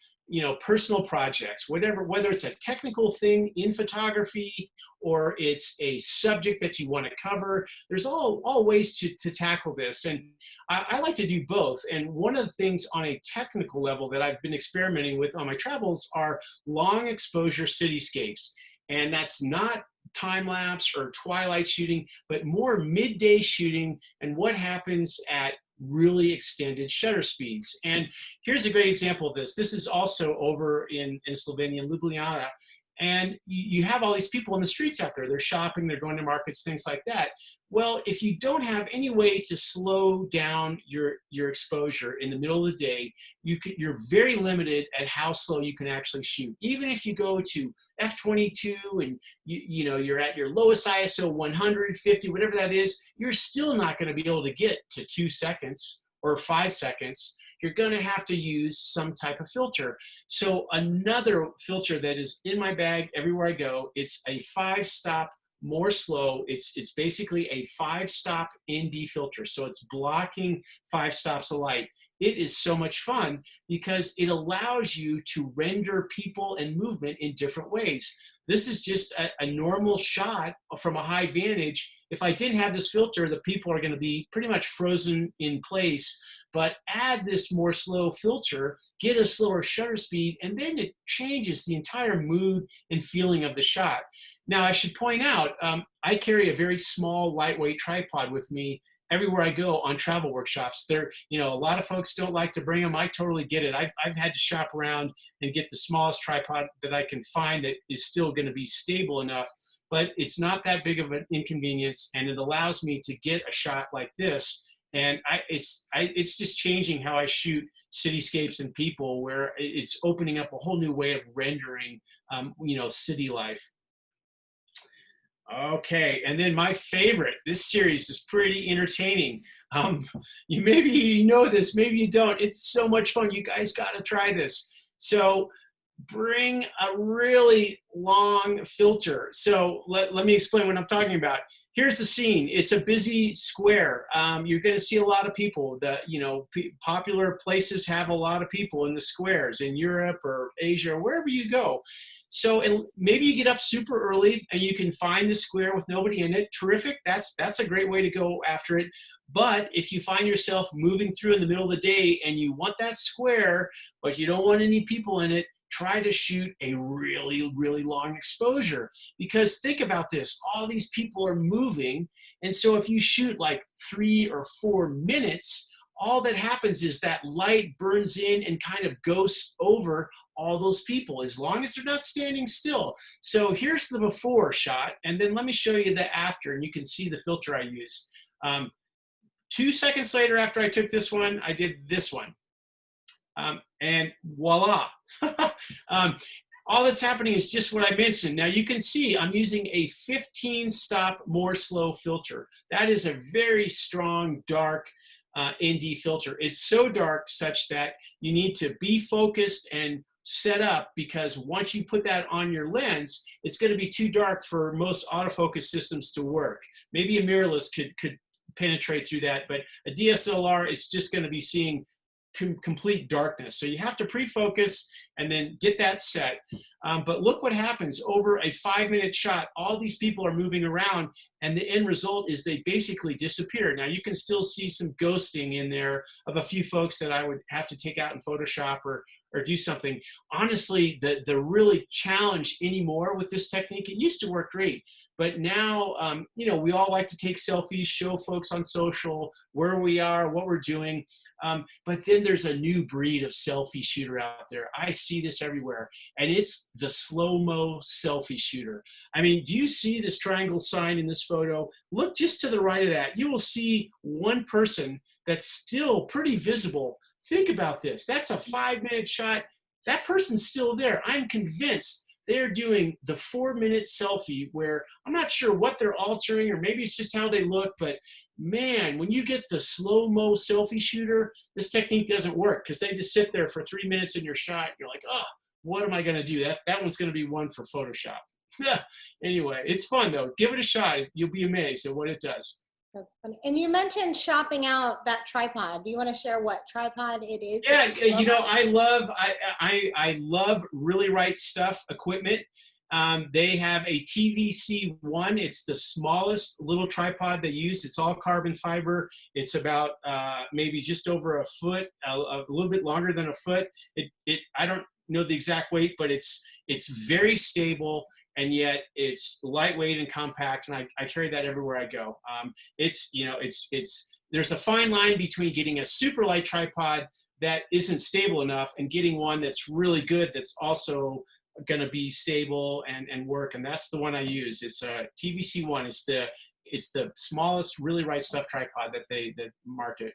personal projects, whether it's a technical thing in photography or it's a subject that you want to cover. There's all ways to tackle this, and I like to do both. And one of the things on a technical level that I've been experimenting with on my travels are long exposure cityscapes, and that's not time-lapse or twilight shooting, but more midday shooting and what happens at really extended shutter speeds. And here's a great example of this. This is also over in Slovenia, Ljubljana. And you have all these people in the streets out there. They're shopping, they're going to markets, things like that. Well, if you don't have any way to slow down your exposure in the middle of the day, you're very limited at how slow you can actually shoot. Even if you go to f/22 and you're at your lowest ISO 150, whatever that is, you're still not going to be able to get to 2 seconds or 5 seconds. You're going to have to use some type of filter. So another filter that is in my bag everywhere I go, it's a 5-stop more slow. It's basically a 5-stop ND filter. So it's blocking 5 stops of light. It is so much fun because it allows you to render people and movement in different ways. This is just a normal shot from a high vantage. If I didn't have this filter, the people are going to be pretty much frozen in place. But add this more slow filter, get a slower shutter speed, and then it changes the entire mood and feeling of the shot. Now, I should point out, I carry a very small, lightweight tripod with me everywhere I go on travel workshops. A lot of folks don't like to bring them. I totally get it. I've had to shop around and get the smallest tripod that I can find that is still going to be stable enough, but it's not that big of an inconvenience, and it allows me to get a shot like this. And it's just changing how I shoot cityscapes and people, where it's opening up a whole new way of rendering, city life. Okay, and then my favorite, this series is pretty entertaining. Maybe you know this, maybe you don't. It's so much fun. You guys got to try this. So bring a really long filter. So let me explain what I'm talking about. Here's the scene. It's a busy square. You're going to see a lot of people. Popular places have a lot of people in the squares in Europe or Asia or wherever you go. So and maybe you get up super early and you can find the square with nobody in it. Terrific. That's a great way to go after it. But if you find yourself moving through in the middle of the day and you want that square, but you don't want any people in it, try to shoot a really, really long exposure. Because think about this, all these people are moving. And so if you shoot like 3 or 4 minutes, all that happens is that light burns in and kind of ghosts over all those people, as long as they're not standing still. So here's the before shot, and then let me show you the after, and you can see the filter I used. 2 seconds later after I took this one, I did this one. And voila. All that's happening is just what I mentioned. Now you can see I'm using a 15 stop more slow filter. That is a very strong, dark ND filter. It's so dark such that you need to be focused and set up, because once you put that on your lens, it's going to be too dark for most autofocus systems to work. Maybe a mirrorless could penetrate through that, but a DSLR is just going to be seeing complete darkness. So you have to pre-focus and then get that set. But look what happens over a 5-minute shot. All these people are moving around, and the end result is they basically disappear. Now you can still see some ghosting in there of a few folks that I would have to take out in Photoshop or do something. Honestly, the really challenge anymore with this technique, it used to work great. But now, you know, we all like to take selfies, show folks on social where we are, what we're doing. But then there's a new breed of selfie shooter out there. I see this everywhere, and it's the slow-mo selfie shooter. I mean, do you see this triangle sign in this photo? Look just to the right of that. You will see one person that's still pretty visible. Think about this. That's a 5-minute shot. That person's still there. I'm convinced they're doing the 4-minute selfie where I'm not sure what they're altering, or maybe it's just how they look, but man, when you get the slow-mo selfie shooter, this technique doesn't work, because they just sit there for 3 minutes in your shot. You're like, oh, what am I going to do? That one's going to be one for Photoshop. Anyway, it's fun though. Give it a shot. You'll be amazed at what it does. That's funny. And you mentioned shopping out that tripod. Do you want to share what tripod it is? Yeah, you know, I love Really Right Stuff equipment. They have a TVC1. It's the smallest little tripod they use. It's all carbon fiber. It's about maybe just over a foot, a little bit longer than a foot. I don't know the exact weight, but it's very stable. And yet it's lightweight and compact, and I carry that everywhere I go. There's a fine line between getting a super light tripod that isn't stable enough and getting one that's really good, that's also going to be stable and work. And that's the one I use. It's a TVC1. It's the smallest Really Right Stuff tripod that they market.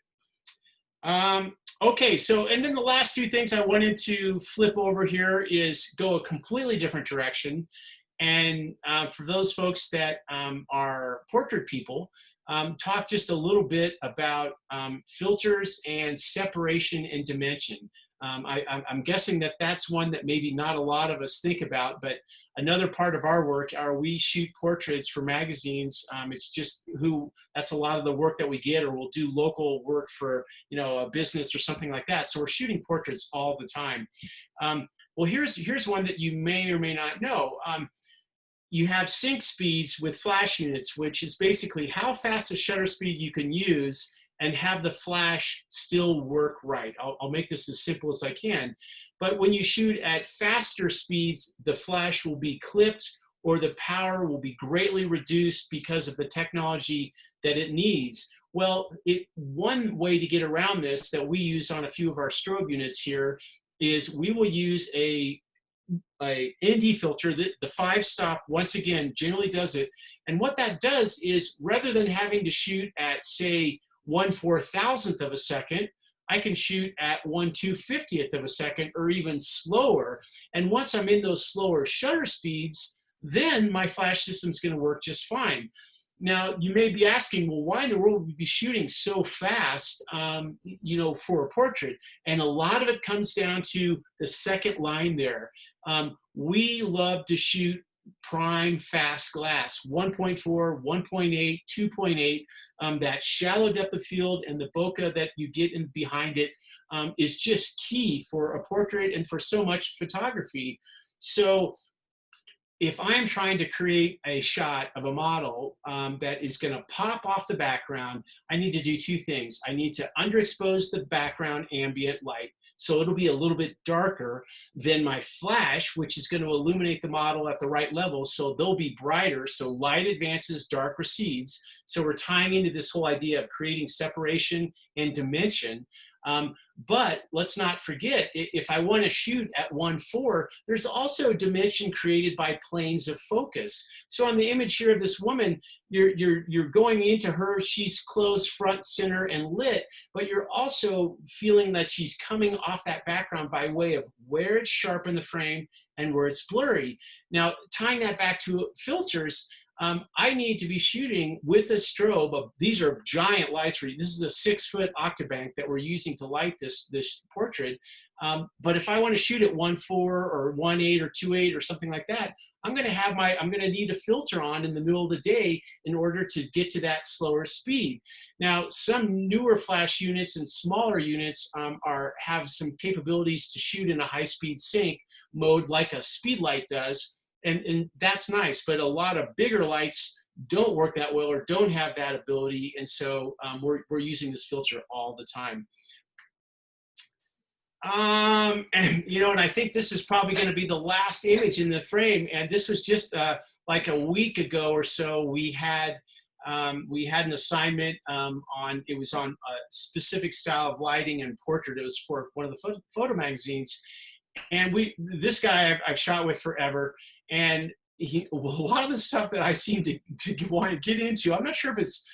Okay, so and then the last few things I wanted to flip over here is go a completely different direction. And for those folks that are portrait people, talk just a little bit about filters and separation and dimension. I'm guessing that that's one that maybe not a lot of us think about, but another part of our work we shoot portraits for magazines. It's just that's a lot of the work that we get, or we'll do local work for, you know, a business or something like that. So we're shooting portraits all the time. Well, here's one that you may or may not know. You have sync speeds with flash units, which is basically how fast a shutter speed you can use and have the flash still work right. I'll make this as simple as I can. But when you shoot at faster speeds, the flash will be clipped, or the power will be greatly reduced because of the technology that it needs. Well, one way to get around this that we use on a few of our strobe units here is we will use a ND filter. The 5-stop, once again, generally does it. And what that does is, rather than having to shoot at, say, 1/4000th of a second, I can shoot at 1/250th of a second, or even slower. And once I'm in those slower shutter speeds, then my flash system's going to work just fine. Now, you may be asking, well, why in the world would we be shooting so fast, you know, for a portrait? And a lot of it comes down to the second line there. We love to shoot prime fast glass, 1.4, 1.8, 2.8. That shallow depth of field and the bokeh that you get in behind it is just key for a portrait and for so much photography. So if I'm trying to create a shot of a model that is going to pop off the background, I need to do two things. I need to underexpose the background ambient light, so it'll be a little bit darker than my flash, which is going to illuminate the model at the right level, so they'll be brighter, so light advances, dark recedes. So we're tying into this whole idea of creating separation and dimension. But let's not forget, if I want to shoot at 1:4, there's also dimension created by planes of focus. So on the image here of this woman, you're going into her, she's close, front, center, and lit, but you're also feeling that she's coming off that background by way of where it's sharp in the frame and where it's blurry. Now, tying that back to filters, I need to be shooting with a strobe. These are giant lights. This is a 6-foot octabank that we're using to light this portrait. But if I want to shoot at 1:4 or 1:8 or 2:8 or something like that, I'm going to need a filter on in the middle of the day in order to get to that slower speed. Now, some newer flash units and smaller units have some capabilities to shoot in a high-speed sync mode like a speed light does. And that's nice, but a lot of bigger lights don't work that well or don't have that ability, and so we're using this filter all the time. And I think this is probably going to be the last image in the frame, and this was just like a week ago or so. We had an assignment it was on a specific style of lighting and portrait. It was for one of the photo magazines, and this guy I've shot with forever. And a lot of the stuff that I seem to want to get into, I'm not sure if it's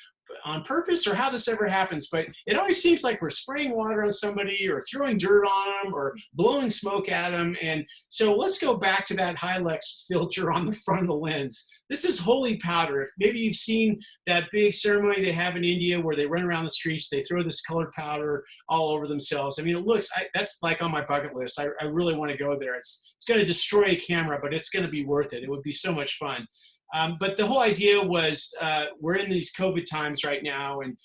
on purpose or how this ever happens, but it always seems like we're spraying water on somebody or throwing dirt on them or blowing smoke at them. And so let's go back to that Hilux filter on the front of the lens. This is holy powder. If maybe you've seen that big ceremony they have in India where they run around the streets, they throw this colored powder all over themselves. I mean, it looks, that's like on my bucket list. I really want to go there. It's going to destroy a camera, but it's going to be worth it. It would be so much fun. But the whole idea was we're in these COVID times right now, and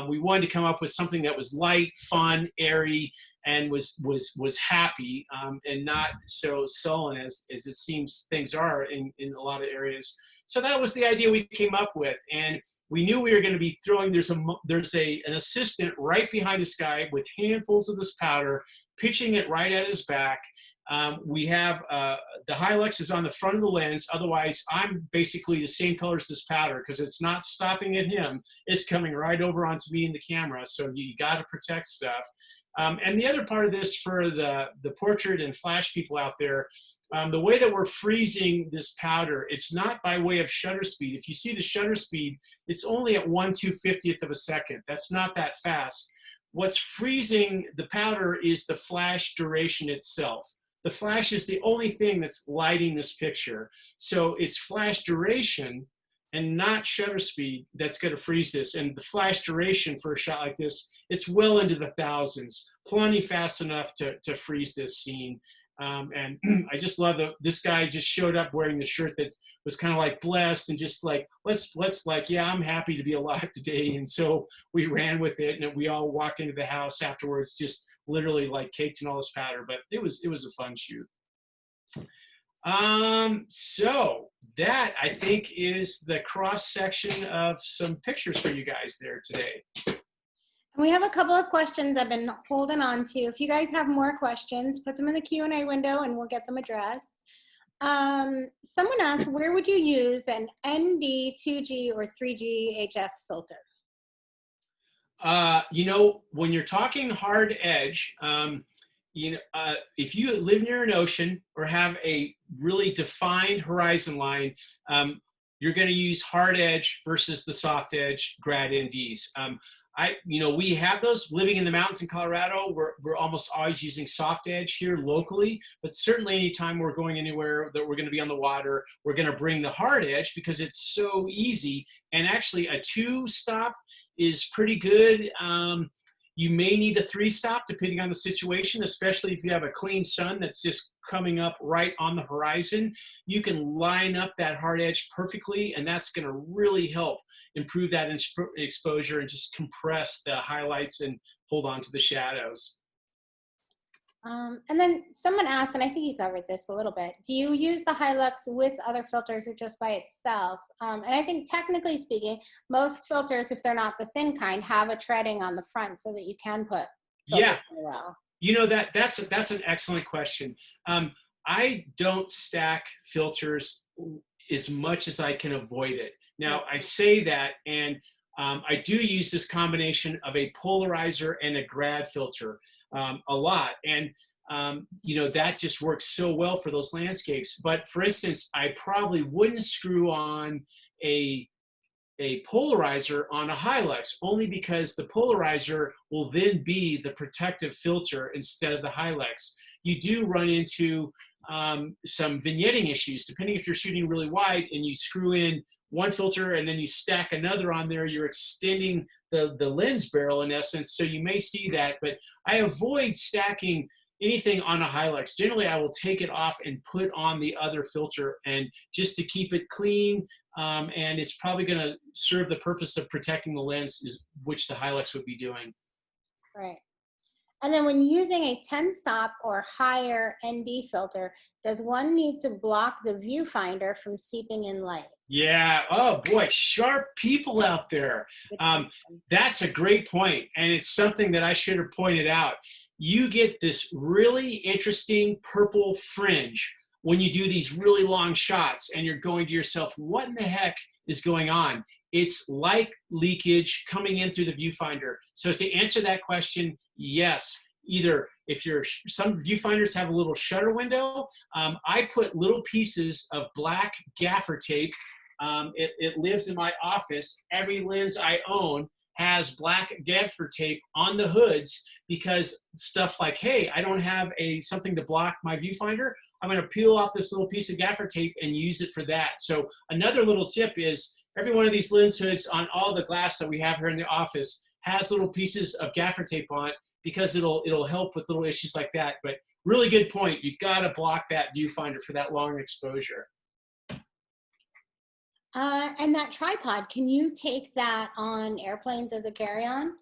we wanted to come up with something that was light, fun, airy, and was happy and not so sullen as it seems things are in a lot of areas. So that was the idea we came up with, and we knew we were going to be throwing. There's an assistant right behind this guy with handfuls of this powder, pitching it right at his back. We have the Hilux is on the front of the lens. Otherwise, I'm basically the same color as this powder because it's not stopping at him. It's coming right over onto me in the camera. So you got to protect stuff. And the other part of this for the portrait and flash people out there, the way that we're freezing this powder, it's not by way of shutter speed. If you see the shutter speed, it's only at 1/250th of a second. That's not that fast. What's freezing the powder is the flash duration itself. The flash is the only thing that's lighting this picture. So it's flash duration and not shutter speed that's going to freeze this. And the flash duration for a shot like this, it's well into the thousands, plenty fast enough to freeze this scene. And I just love this guy just showed up wearing the shirt that was kind of like blessed and just like, let's like, yeah, I'm happy to be alive today. And so we ran with it, and we all walked into the house afterwards, just literally like caked in all this powder, but it was a fun shoot. So that I think is the cross section of some pictures for you guys there today. We have a couple of questions I've been holding on to. If you guys have more questions, put them in the Q&A window and we'll get them addressed. Someone asked, where would you use an ND, 2G, or 3G HS filter? When you're talking hard edge, if you live near an ocean or have a really defined horizon line, you're going to use hard edge versus the soft edge grad NDs. We have those living in the mountains in Colorado. We're almost always using soft edge here locally, but certainly anytime we're going anywhere that we're going to be on the water, we're going to bring the hard edge because it's so easy. And actually a 2-stop is pretty good. You may need a 3-stop depending on the situation, especially if you have a clean sun that's just coming up right on the horizon. You can line up that hard edge perfectly, and that's going to really help improve that exposure and just compress the highlights and hold on to the shadows. And then someone asked, and I think you covered this a little bit, do you use the Hilux with other filters or just by itself? And I think technically speaking, most filters, if they're not the thin kind, have a treading on the front so that you can put filters Yeah, in a row. you know, that's an excellent question. I don't stack filters as much as I can avoid it. Now, I say that, and I do use this combination of a polarizer and a grad filter a lot. And, you know, that just works so well for those landscapes. But for instance, I probably wouldn't screw on a polarizer on a Hilux, only because the polarizer will then be the protective filter instead of the Hilux. You do run into some vignetting issues, depending if you're shooting really wide and you screw in one filter and then you stack another on there, you're extending the lens barrel in essence, so you may see that, but I avoid stacking anything on a Hilux. Generally, I will take it off and put on the other filter, and just to keep it clean, and it's probably going to serve the purpose of protecting the lens, which the Hilux would be doing. Right. And then when using a 10-stop or higher ND filter, does one need to block the viewfinder from seeping in light? Yeah. Oh boy, sharp people out there. That's a great point, and it's something that I should have pointed out. You get this really interesting purple fringe when you do these really long shots, and you're going to yourself, what in the heck is going on? It's light leakage coming in through the viewfinder. So to answer that question, yes. Either if some viewfinders have a little shutter window, I put little pieces of black gaffer tape. It lives in my office. Every lens I own has black gaffer tape on the hoods, because stuff like, hey, I don't have something to block my viewfinder, I'm going to peel off this little piece of gaffer tape and use it for that. So another little tip is every one of these lens hoods on all the glass that we have here in the office has little pieces of gaffer tape on it, because it'll help with little issues like that. But really good point. You got to block that viewfinder for that long exposure. And that tripod, can you take that on airplanes as a carry-on?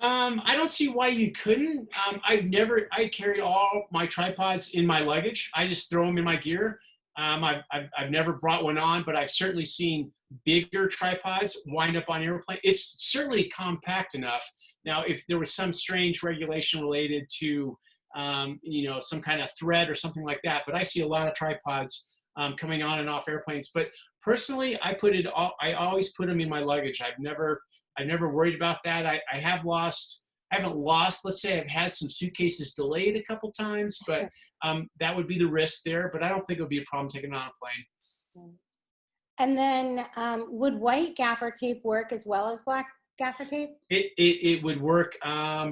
I don't see why you couldn't. I carry all my tripods in my luggage. I just throw them in my gear. I've never brought one on, but I've certainly seen bigger tripods wind up on airplanes. It's certainly compact enough. Now, if there was some strange regulation related to, you know, some kind of thread or something like that, but I see a lot of tripods coming on and off airplanes. But personally, I always put them in my luggage. I've never worried about that. I haven't lost. Let's say I've had some suitcases delayed a couple times, but that would be the risk there. But I don't think it would be a problem taking it on a plane. And then would white gaffer tape work as well as black gaffer tape? It would work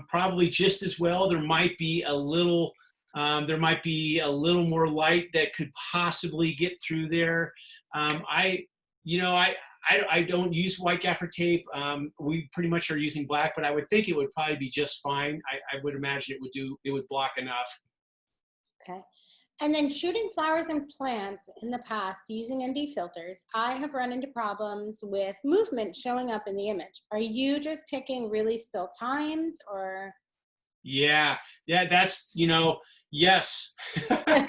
probably just as well. There might be a little more light that could possibly get through there. I don't use white gaffer tape. We pretty much are using black, but I would think it would probably be just fine. I would imagine it would block enough. Okay. And then shooting flowers and plants in the past using ND filters, I have run into problems with movement showing up in the image. Are you just picking really still times, or? Yeah, that's, yes. I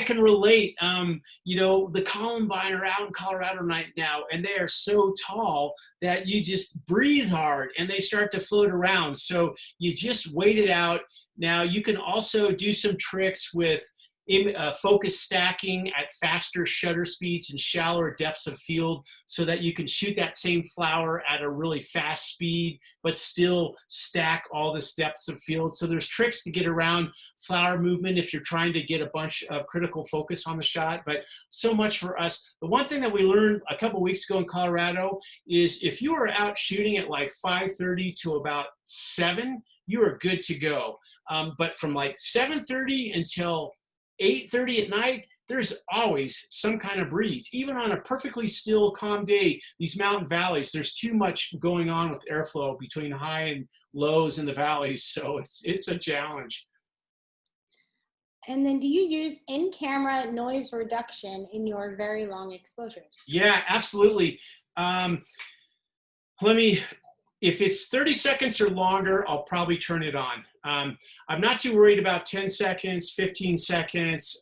can relate. The Columbine are out in Colorado right now, and they are so tall that you just breathe hard and they start to float around. So you just wait it out. Now you can also do some tricks with focus stacking at faster shutter speeds and shallower depths of field, so that you can shoot that same flower at a really fast speed, but still stack all this depths of field. So there's tricks to get around flower movement if you're trying to get a bunch of critical focus on the shot. But so much for us. The one thing that we learned a couple weeks ago in Colorado is if you are out shooting at like 5:30 to about 7, you are good to go. But from like 7:30 until 8:30 at night, there's always some kind of breeze. Even on a perfectly still, calm day, these mountain valleys, there's too much going on with airflow between high and lows in the valleys. So it's a challenge. And then do you use in-camera noise reduction in your very long exposures? Yeah, absolutely. If it's 30 seconds or longer, I'll probably turn it on. I'm not too worried about 10 seconds, 15 seconds.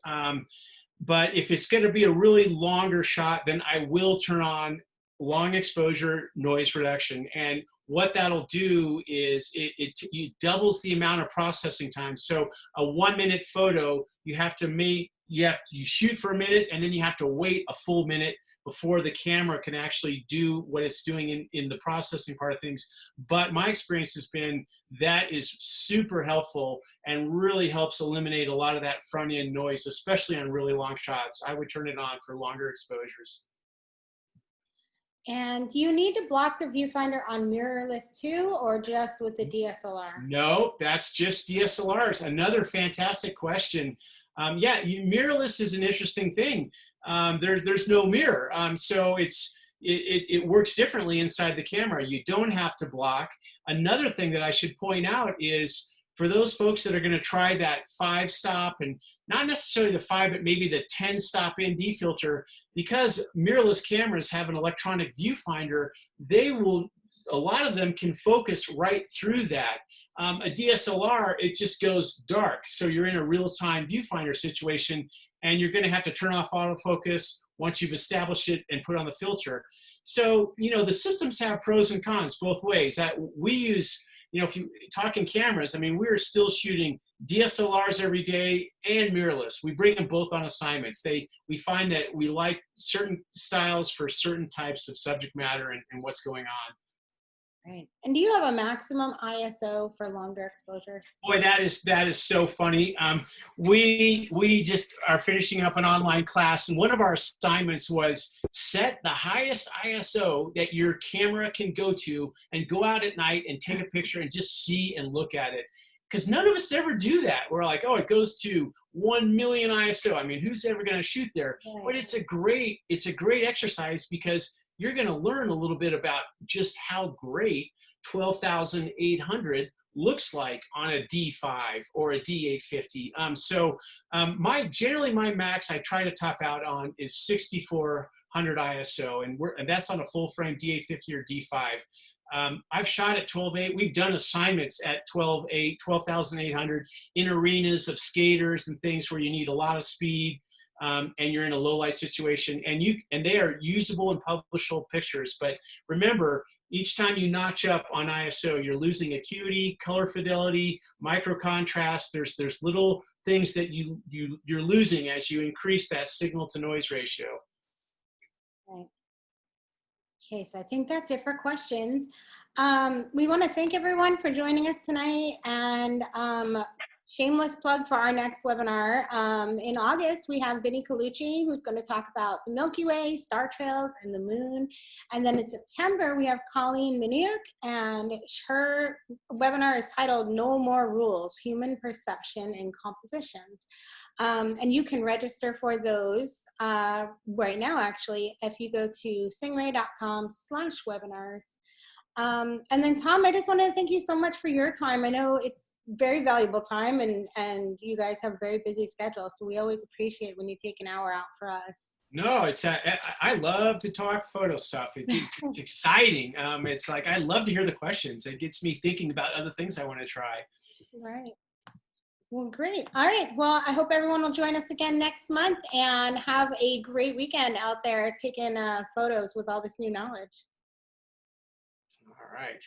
But if it's going to be a really longer shot, then I will turn on long exposure noise reduction. And what that'll do is it doubles the amount of processing time. So a 1 minute photo, you shoot for a minute and then you have to wait a full minute before the camera can actually do what it's doing in the processing part of things. But my experience has been that is super helpful and really helps eliminate a lot of that front end noise, especially on really long shots. I would turn it on for longer exposures. And do you need to block the viewfinder on mirrorless too, or just with the DSLR? No, that's just DSLRs. Another fantastic question. Yeah, mirrorless is an interesting thing. There's no mirror, so it works differently inside the camera. You don't have to block. Another thing that I should point out is for those folks that are going to try that 5-stop, and not necessarily the 5, but maybe the 10-stop ND filter, because mirrorless cameras have an electronic viewfinder, a lot of them can focus right through that. A DSLR, it just goes dark. So you're in a real-time viewfinder situation, and you're going to have to turn off autofocus once you've established it and put on the filter. So, the systems have pros and cons both ways. We use, if you talking cameras, I mean, we're still shooting DSLRs every day and mirrorless. We bring them both on assignments. We find that we like certain styles for certain types of subject matter and what's going on. Right. And do you have a maximum ISO for longer exposures? Boy, that is so funny. We just are finishing up an online class, and one of our assignments was set the highest ISO that your camera can go to and go out at night and take a picture and just see and look at it. Because none of us ever do that. We're like, oh, it goes to 1 million ISO. I mean, who's ever going to shoot there? Right. But it's a great exercise because you're going to learn a little bit about just how great 12,800 looks like on a D5 or a D850. Generally my max I try to top out on is 6,400 ISO, and that's on a full frame D850 or D5. I've shot at 12.8. We've done assignments at 12.8, 12,800 in arenas of skaters and things where you need a lot of speed. And you're in a low light situation, and they are usable and publishable pictures. But remember, each time you notch up on ISO, you're losing acuity, color fidelity, micro contrast. There's little things that you're losing as you increase that signal to noise ratio. Right. Okay, so I think that's it for questions. We want to thank everyone for joining us tonight, and shameless plug for our next webinar. In August, we have Vinnie Colucci, who's going to talk about the Milky Way, star trails, and the moon. And then in September, we have Colleen Miniuk, and her webinar is titled No More Rules, Human Perception in Compositions. And you can register for those right now, actually, if you go to singray.com/webinars. And then Tom, I just wanted to thank you so much for your time. I know it's very valuable time, and you guys have a very busy schedule, so we always appreciate when you take an hour out for us. No, I love to talk photo stuff. It's exciting. It's like, I love to hear the questions. It gets me thinking about other things I want to try. Right. Well, great. All right. Well, I hope everyone will join us again next month, and have a great weekend out there taking photos with all this new knowledge. All right.